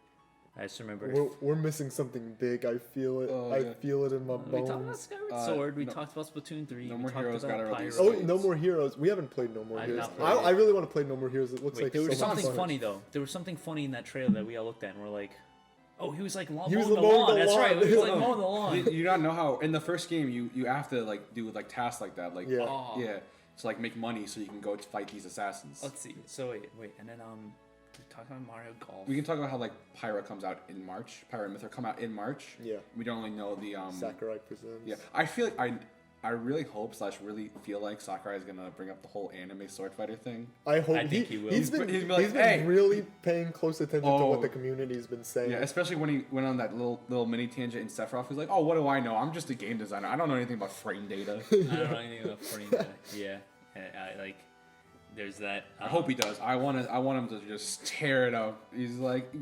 I just remember. We're missing something big. I feel it. Oh, I yeah. feel it in my We talked about bones. Skyward Sword. We no- talked about Splatoon 3. No we More talked Heroes about got a Pyra. release Oh, date. No More Heroes. We haven't played No More I've Heroes. not played it. I really want to play No More Heroes. It looks Wait, like there was so much something fun. funny though. There was something funny in that trailer that we all looked at and we're like, "Oh, he was like mowing He was the mowing lawn." the That's lawn. right. He was like mowing the lawn. You not know how in the first game you have to like do like tasks like that, like Yeah. Oh. yeah, to like make money so you can go to fight these assassins. Let's see. So wait, and then we talked about Mario Golf. We can talk about how like Pyra comes out in March. Pyra and Mythra come out in March. Yeah. We don't really know the Sakurai presents. Yeah, I feel like I really hope / really feel like Sakurai is gonna bring up the whole anime sword fighter thing. I hope I think he will. He's been, He's been like, he's been "Hey." really paying close attention to Oh. what the community's been saying. Yeah, especially when he went on that little mini tangent in Sephiroth. He's like, "Oh, what do I know? I'm just a game designer. I don't know anything about frame data." I don't know anything about frame data. Yeah, I like. There's that. I hope he does. I want him to just tear it up. He's like,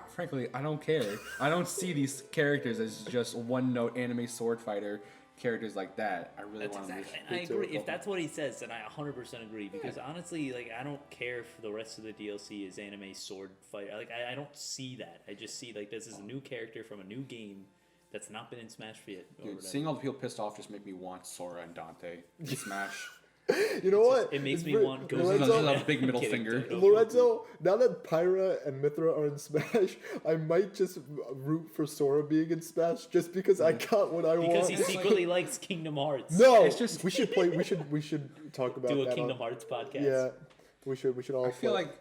frankly, I don't care. I don't see these characters as just one-note anime sword fighter characters like that. I really That's want him exactly. to. I agree. If that's what he says, then I 100% agree. Because honestly, like I don't care if the rest of the DLC is anime sword fight. Like I don't see that. I just see like this is a new character from a new game that's not been in Smash yet. or Dude, whatever. seeing all the people pissed off just make me want Sora and Dante in Smash. You know what? It makes It's me very- want This is Lorenzo, a big middle Kidding, finger. dude. Lorenzo, now that Pyra and Mythra are in Smash, I might just root for Sora being in Smash just because I got what I Because want. he secretly likes Kingdom Hearts. No, It's just- we should play. We should talk about Do that a Kingdom on- Hearts podcast. Yeah, we should all. I feel play. like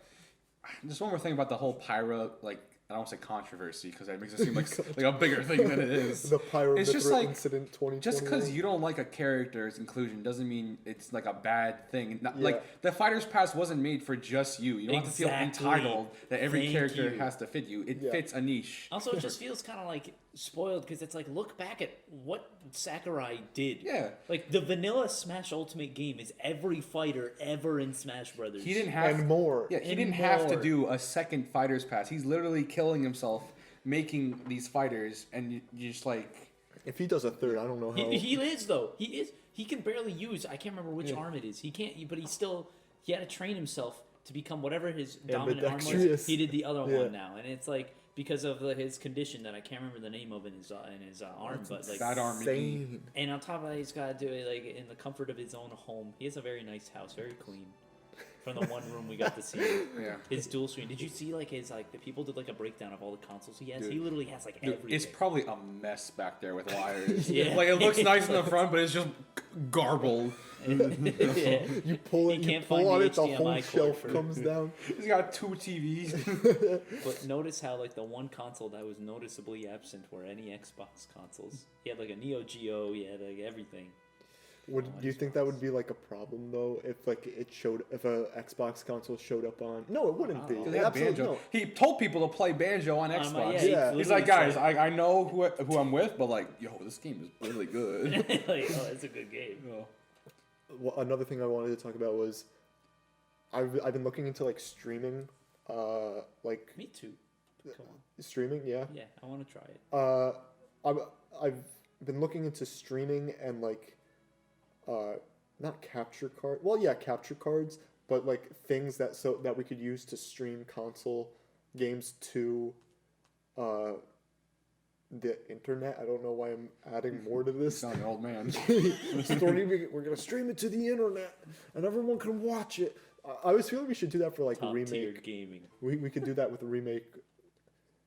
there's one more thing about the whole Pyra, like I don't want to say controversy because that makes it seem like a bigger thing than it is. the Pyra It's just Mythra like- incident 2020. Just because you don't like a character's inclusion doesn't mean it's like a bad thing. Not, Yeah. Like the Fighter's Pass wasn't made for just you. You don't have to feel Exactly. entitled that every Thank character you. has to fit you. It Yeah. fits a niche. Also, it just feels kind of like spoiled because it's like look back at what Sakurai did. Yeah. Like the vanilla Smash Ultimate game is every fighter ever in Smash Brothers. He didn't have and more. Yeah, he And didn't have to more. do a second Fighter's Pass. He's literally killing himself making these fighters, and you just like. If he does a third, I don't know how. He is though. He is. He can barely use. I can't remember which arm it is. He can't. But he still. He had to train himself to become whatever his dominant arm was. Ambidextrous. He did the other Yeah. one now, and it's like because of his condition that I can't remember the name of in his arm, but like. That arm. Insane. And on top of that, he's got to do it like in the comfort of his own home. He has a very nice house, very clean. From the one room we got to see, Yeah. his dual screen. Did you see like his like the people did like a breakdown of all the consoles he has? Dude. He literally has like Dude, everything. it's probably a mess back there with wires. Yeah. Like it looks nice in the front, but it's just garbled. Yeah. You pull He it. You can't pull find on the it. The whole HDMI cord shelf for- comes down. He's got 2 TVs. But notice how like the one console that was noticeably absent were any Xbox consoles. He had like a Neo Geo. He had like everything. Do you think that would be like a problem though if like it showed if a Xbox console showed up on? No, it wouldn't be. Oh. They have Absolutely Banjo. no. He told people to play Banjo on Xbox. Yeah. He's literally like, guys, said- I know who I'm with, but like, yo, this game is really good. like, oh, it's a good game. Well, another thing I wanted to talk about was I've been looking into like streaming, like Me too. Come on. Streaming, yeah. Yeah, I want to try it. I've been looking into streaming and like, not capture card. Well, yeah, capture cards, but like things that we could use to stream console games to, the internet. I don't know why I'm adding more to You this. sound like an old man. We're gonna stream it to the internet, and everyone can watch it. I always feel like we should do that for like a Top-tiered remake. gaming. We could do that with a remake.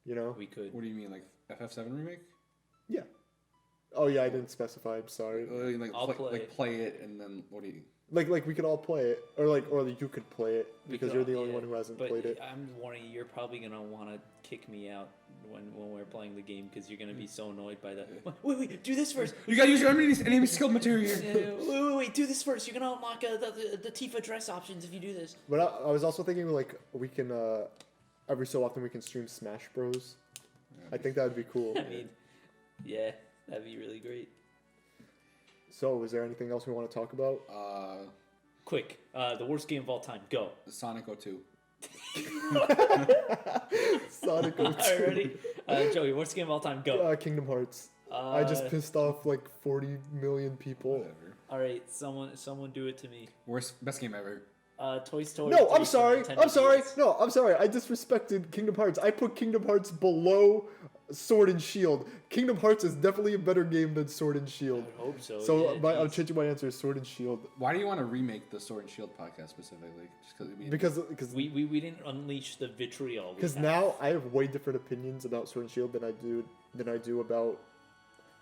You know? We could. What do you mean, like FF7 remake? Yeah. Oh yeah, I didn't specify. I'm sorry. Like, I'll play. play it, and then what do you? Like we could all play it, or you could play it because you're the only one who hasn't but played it. I'm warning you, you're probably gonna want to kick me out when we're playing the game because you're gonna be so annoyed by that. Wait, do this first. You gotta use your enemy skill material. Wait, do this first. You're gonna unlock the Tifa dress options if you do this. But I was also thinking like we can every so often we can stream Smash Bros. I think that would be cool. I mean, yeah, that'd be really great. So, is there anything else we want to talk about? Quick, the worst game of all time. Go. Sonic 02. Sonic 02. Alright, ready? Joey, worst game of all time. Go. Kingdom Hearts. I just pissed off like 40 million people. Whatever. All right, someone do it to me. Best game ever. Toy Story. No, 3 I'm for sorry. Nintendo I'm sorry. DS. No, I'm sorry. I disrespected Kingdom Hearts. I put Kingdom Hearts below Sword and Shield. Kingdom Hearts is definitely a better game than Sword and I Shield. would hope so. So yeah, I'm geez. changing my answer. Sword and Shield Why do you want to remake the Sword and Shield podcast specifically? Just because we didn't unleash the vitriol. because now I have way different opinions about Sword and Shield than I do about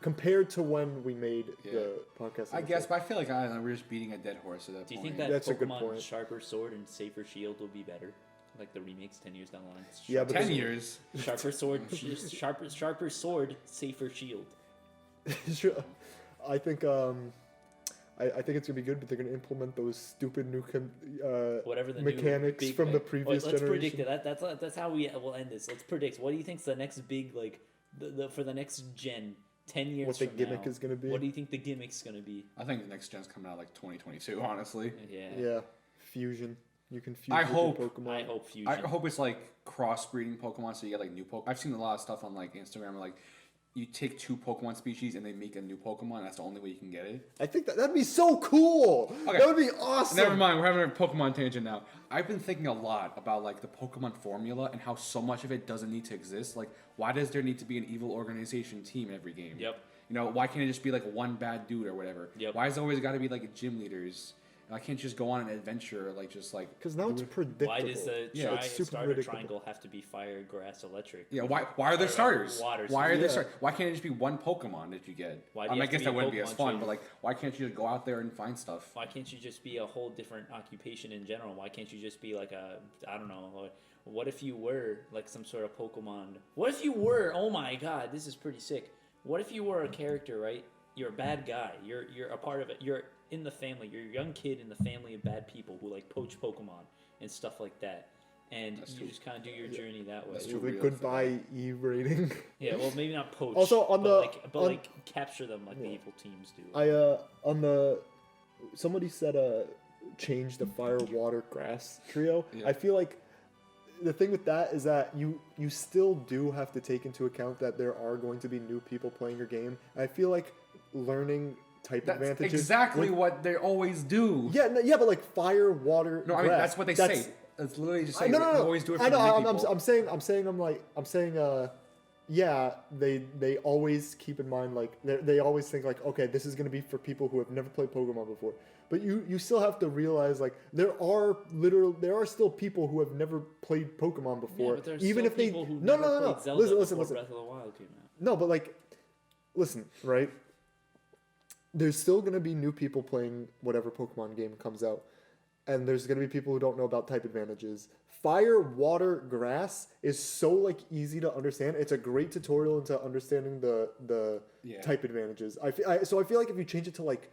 compared to when we made the podcast. I guess, but I feel like we're just beating a dead horse at that point. Do you think that That's a good Pokemon point. Sharper Sword and Safer Shield will be better? Like the remakes 10 years down the line. Yeah, but 10 years? Sharper Sword, sharper Sword, Safer Shield. Sure. I think I think it's gonna be good, but they're gonna implement those stupid new Whatever the mechanics new big, from the previous let's generation. predict it. That's how we'll end this. Let's predict. What do you think's the next big for the next gen? 10 years What the from gimmick now, is gonna be? What do you think the gimmick's gonna be? I think the next gen's coming out like 2022, honestly. Yeah. Yeah, fusion. You can fuse I with hope- your Pokemon. I hope Fusion. I hope it's like crossbreeding Pokemon, so you get like new Pokemon. I've seen a lot of stuff on like Instagram where like you take two Pokemon species and they make a new Pokemon. That's the only way you can get it. I think that'd be so cool. Okay. That would be awesome. Never mind, we're having a Pokemon tangent now. I've been thinking a lot about like the Pokemon formula and how so much of it doesn't need to exist. Like, why does there need to be an evil organization team in every game? Yep. You know, why can't it just be like one bad dude or whatever? Yep. Why is it always got to be like gym leaders? I can't just go on an adventure like just like. Because now it's predictable. Why does the it's super starter predictable. triangle have to be fire, grass, electric? Yeah, why are there starters? Water. Why are there Yeah. starters? Why can't it just be one Pokemon that you get? Why do I you mean, I have to guess be that a wouldn't be as Pokemon fun, team? but like, why can't you just go out there and find stuff? Why can't you just be a whole different occupation in general? Why can't you just be like I don't know, what if you were like some sort of Pokemon? What if you were, oh my god, this is pretty sick. What if you were a character, right? You're a bad guy. You're a part of it. You're in the family. You're a young kid in the family of bad people who like poach Pokemon and stuff like that. And That's you true. just kind of do your journey that way. That's With true. a real goodbye E rating. Yeah, well, maybe not poach. Also, on but the- like capture them like the evil teams do. on the somebody said change the fire, water, grass trio. Yeah. I feel like the thing with that is that you still do have to take into account that there are going to be new people playing your game. I feel like learning type That's advantages. exactly what they always do. Yeah, yeah, but like fire, water. No, I mean grass, that's what they say. It's literally just saying No, they no, no. always do it for I know. the new people. I'm saying. Yeah, they always keep in mind like they always think like, okay, this is gonna be for people who have never played Pokemon before. But you still have to realize like there are still people who have never played Pokemon before. Yeah, but there's even still if they people who no never no no played no Zelda listen before Breath of the Wild came out. no, but like listen, right? There's still gonna be new people playing whatever Pokemon game comes out. And there's gonna be people who don't know about type advantages. Fire, water, grass is so like easy to understand. It's a great tutorial into understanding the Yeah. type advantages. So I feel like if you change it to like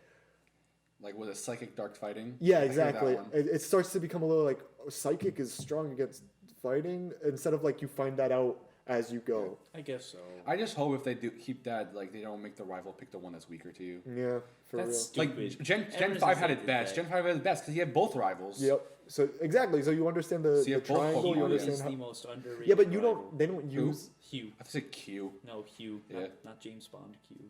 Like with a psychic dark fighting. yeah, I hear that exactly. one. It starts to become a little like psychic is strong against fighting instead of like you find that out as you go. I guess so. I just hope if they do keep that, like they don't make the rival pick the one that's weaker to you. Yeah, for That's real. Like stupid. Gen Everyone 5 had says it best. that. Gen 5 had it best because you had both rivals. Yep. So exactly. So you understand the, See, the if both triangle. Pokemon You Hugh understand is how. the most underrated. Yeah, but you rival. don't. They don't Who? use Hugh. I think Q. No, Hugh. Yeah. Not James Bond. Hugh.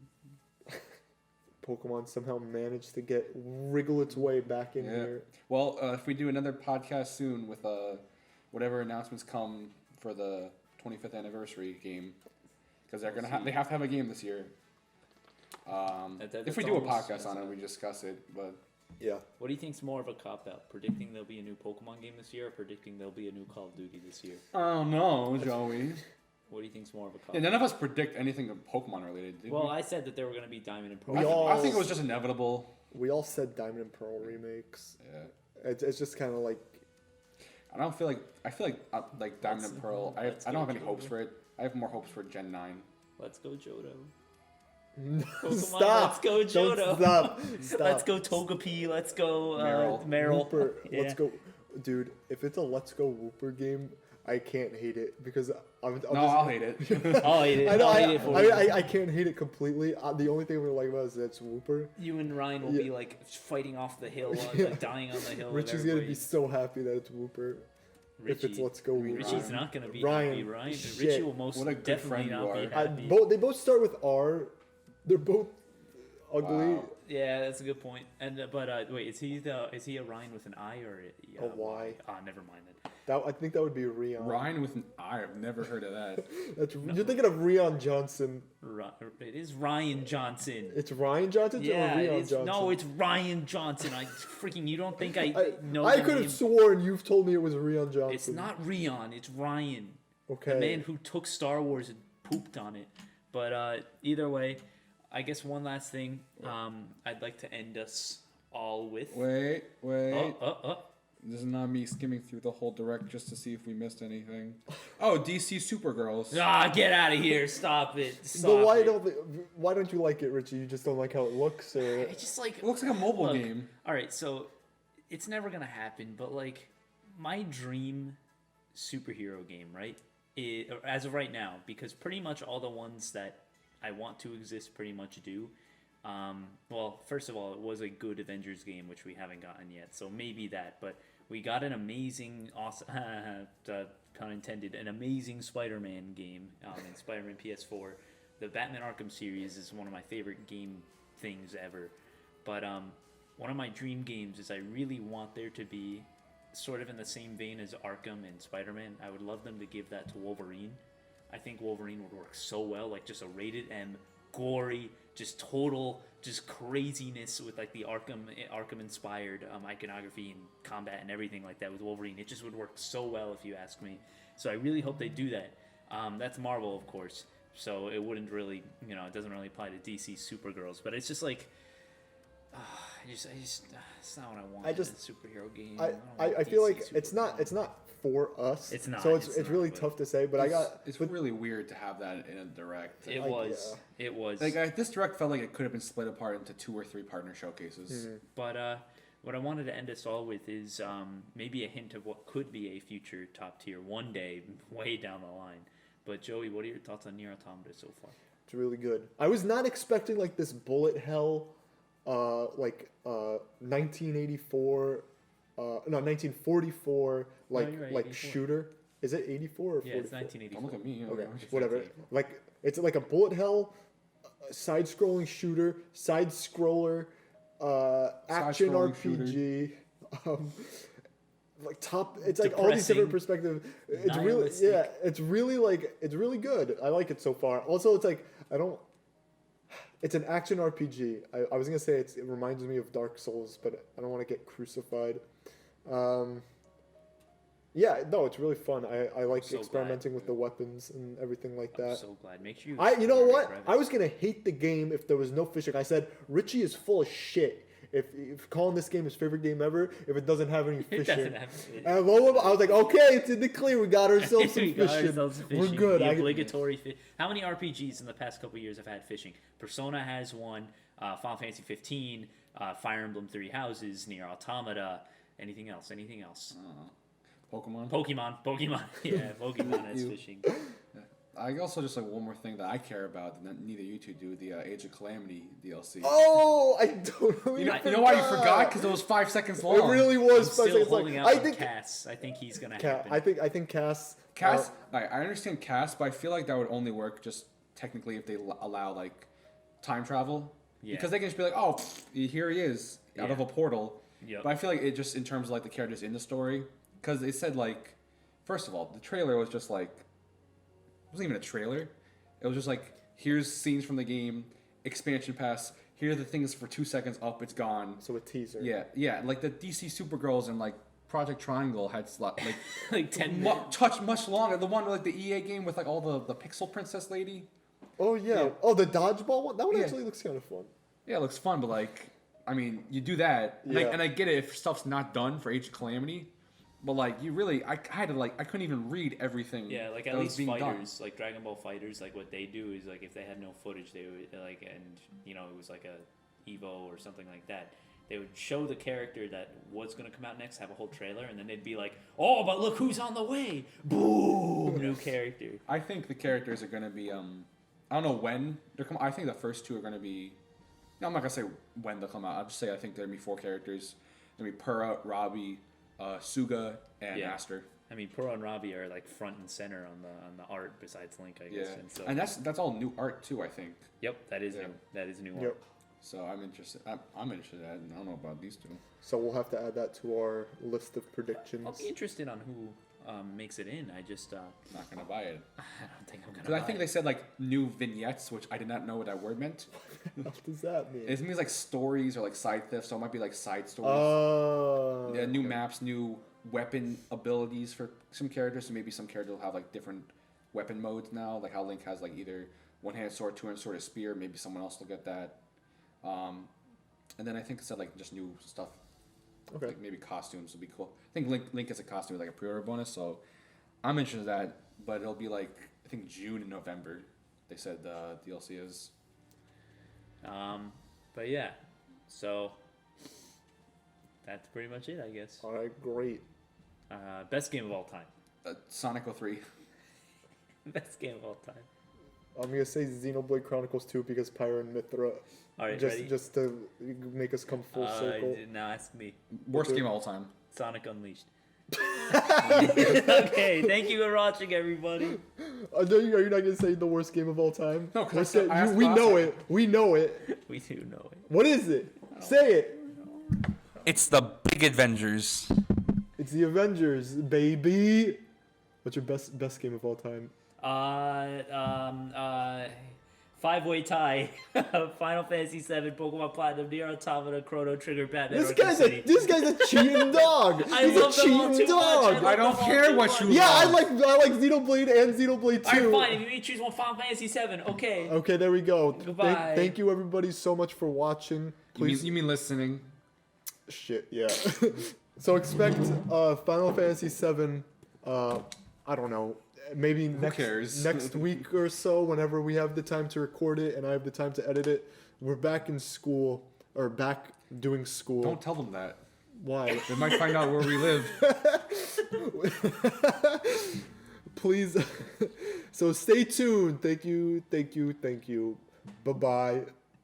Pokemon somehow managed to wriggle its way back in Yeah. here. Well, if we do another podcast soon with whatever announcements come for the 25th anniversary game, because they have to have a game this year. If we do a podcast on it, we discuss it. But Yeah. What do you think's more of a cop out? Predicting there'll be a new Pokemon game this year, or predicting there'll be a new Call of Duty this year? oh no, Joey. What do you think's more of a cop Yeah, out? none of us predict anything Pokemon related. Did Well, we? I said that there were going to be Diamond and Pearl. We all- I think it was just inevitable. We all said Diamond and Pearl remakes. Yeah. It's just kind of like. I feel like Diamond and Pearl. I let's don't go, have any Joey. hopes for it. I have more hopes for Gen 9. Let's go, Johto. Stop! let's go, Don't Johto. stop! Stop! Let's go, Togepi. Let's go, Meryl. Meryl. Wooper. Yeah. Let's go, dude. If it's a Let's Go Wooper game, I can't hate it because I'll hate it. I'll hate it. I know. I'll hate it for I, you. I can't hate it completely. The only thing we like about it is that it's Wooper. You and Ryan will Yeah. be like fighting off the hill, Yeah. like dying on the hill. with Richie's gonna be everybody. so happy that it's Wooper. If it's Let's Go Wooper. Richie's not gonna be Ryan, happy, Ryan. shit. Richie will most What a good definitely friend you not be are. happy. They both start with R. They're both ugly. Wow. Yeah, that's a good point. And but wait, is he a Ryan with an I or A Y? Ah, never mind then. I think that would be Rion. Ryan with an I. I've never heard of that. You're thinking of Rion Johnson. It is Ryan Johnson. It's Ryan Johnson Yeah, or Rion it's, Johnson? no, it's Ryan Johnson. I freaking you don't think I know? I the could name? have sworn you've told me it was Rion Johnson. It's not Rion. It's Ryan. Okay. The man who took Star Wars and pooped on it. But either way, I guess one last thing I'd like to end us all with. Wait. Oh. This is not me skimming through the whole direct just to see if we missed anything. Oh, DC Supergirls. Ah, get out of here! Stop it! Stop But it. why don't you like it, Richie? You just don't like how it looks, or It's just like It looks like a mobile look, game. All right, so it's never gonna happen, but like my dream superhero game, right? As of right now, because pretty much all the ones that I want to exist pretty much do. Well, first of all, it was a good Avengers game, which we haven't gotten yet, so maybe that. But we got an amazing, awesome, pun intended, an amazing Spider-Man game in Spider-Man PS4. The Batman Arkham series is one of my favorite game things ever. But one of my dream games is I really want there to be, sort of in the same vein as Arkham and Spider-Man, I would love them to give that to Wolverine. I think Wolverine would work so well, like just a rated M, gory, just total, just craziness with like the Arkham inspired iconography and combat and everything like that with Wolverine. It just would work so well if you ask me. So I really hope they do that. That's Marvel, of course. So it wouldn't really, it doesn't really apply to DC Supergirls. But it's just like, it's not what I want. In a superhero game. I feel like it's not for us. It's not. So it's not, really but tough to say. But It's really weird to have that in a direct. It was. It was. Like this direct felt like it could have been split apart into 2 or 3 partner showcases. Mm-hmm. But what I wanted to end us all with is maybe a hint of what could be a future top tier one day, way down the line. But Joey, what are your thoughts on Nier Automata so far? It's really good. I was not expecting like this bullet hell, 1984, 1944 No, you're right, 84. shooter. Is it 84 or 44? Yeah, it's 1984. Don't look at me. Okay, It's whatever. 1984. Like it's like a bullet hell, side-scrolling shooter, side-scroller, action Side-scrolling RPG. Like top, it's like all these different Depressing. perspectives. It's really, Nihilistic. yeah, it's really good. I like it so far. Also, it's like it's an action RPG. I was gonna say it reminds me of Dark Souls, but I don't want to get crucified. Yeah, no, it's really fun. I like So experimenting glad. with the weapons and everything like I'm that. so glad. Make sure You know what? grab it. I was gonna hate the game if there was no fishing. I said Richie is full of shit. If calling this game his favorite game ever, if it doesn't have any It fishing. doesn't have And lo and I was like, okay, it's in the clear. We got ourselves some We got fishing. ourselves some We're fishing. good. The obligatory How many RPGs in the past couple years have had fishing? Persona has one. Final Fantasy 15. Fire Emblem Three Houses. Nier Automata. Anything else? Pokemon. Pokemon. Yeah, Pokemon has You. fishing. I also just like one more thing that I care about that neither you two do, the Age of Calamity DLC. Oh, I totally You know why you forgot? Because it was 5 seconds long. It really was. I'm still holding out I on think Cass. I think he's gonna Cass. happen. I think Cass. Cass, I understand Cass, but I feel like that would only work just technically if they allow like time travel. Yeah. Because they can just be like, oh, here he is out of a portal. Yep. But I feel like it just in terms of like the characters in the story, because they said like, first of all, the trailer was just like, it wasn't even a trailer. It was just like, here's scenes from the game, expansion pass. Here are the things for 2 seconds. Up, it's gone. So a teaser. Yeah. Like the DC Supergirls and like Project Triangle had like like 10 minutes. touched much longer. The one like the EA game with like all the Pixel Princess lady. Oh yeah. Oh, the dodgeball one. That one Yeah. actually looks kind of fun. Yeah, it looks fun, but like, I mean, you do that, and, Yeah. I get it if stuff's not done for Age of Calamity, but like, you really, I had to like, I couldn't even read everything. Yeah, like that at was least being fighters, done. like Dragon Ball fighters, like what they do is like if they had no footage, they would like, and you know it was like a Evo or something like that. They would show the character that was gonna come out next, have a whole trailer, and then they'd be like, "Oh, but look who's on the way! Boom, new character." I think the characters are gonna be, I don't know when they're coming. I think the first two are gonna be. No, I'm not gonna say when they'll come out. I'll just say I think there'll be 4 characters. There'll be Pyra, Robbie, Suga, and Yeah. Master. I mean, Puro and Robbie are like front and center on the art besides Link, I guess. Yeah, And so, and that's all new art too. I think. yep, that is Yeah. new. That is new Yep. art. So I'm interested. I'm interested in that, and I don't know about these two. So we'll have to add that to our list of predictions. I'll be interested on who makes it in. I just Not gonna buy it. I don't think I'm gonna. Because I buy think it. they said like new vignettes, which I did not know what that word meant. What does that mean? It means like stories or like side thefts, so it might be like side stories. Oh. Yeah, new maps, new weapon abilities for some characters. So maybe some characters will have like different weapon modes now, like how Link has like either one-handed sword, two-handed sword, a spear. Maybe someone else will get that. And then I think it said like just new stuff. Okay. Like maybe costumes would be cool. I think Link gets a costume with like a pre-order bonus, so I'm interested in that. But it'll be like I think June and November. They said the DLC is. But yeah, so that's pretty much it, I guess. All right, great. Best game of all time. Sonic 03. Best game of all time. I'm gonna say Xenoblade Chronicles 2 because Pyra and Mythra. All right, just ready? just to make us come full circle. Now ask me. Worst Okay. game of all time. Sonic Unleashed. Okay, thank you for watching, everybody. Are you not gonna say the worst game of all time? No, 'cause We're I said- I asked we last know time. it. We know it. We do know it. What is it? Say it. It's the Big Avengers. It's the Avengers, baby. What's your best game of all time? Five-way tie. Final Fantasy VII, Pokemon Platinum, Nier Automata, Chrono Trigger, Batman. This Arkham guy's City. this guy's a cheating dog. I He's a love them all cheating too much. dog. I don't care what you Yeah, I love. like Xenoblade and Xenoblade 2. Alright, fine. If you need to choose one, Final Fantasy VII. Okay. Okay, there we go. Goodbye. Thank you everybody so much for watching. Please, You mean listening? shit, yeah. So expect Final Fantasy VII. I don't know. Maybe cares? next week or so, whenever we have the time to record it and I have the time to edit it. We're back in school or back doing school. Don't tell them that. Why? They might find out where we live. Please. So stay tuned. Thank you. Bye bye.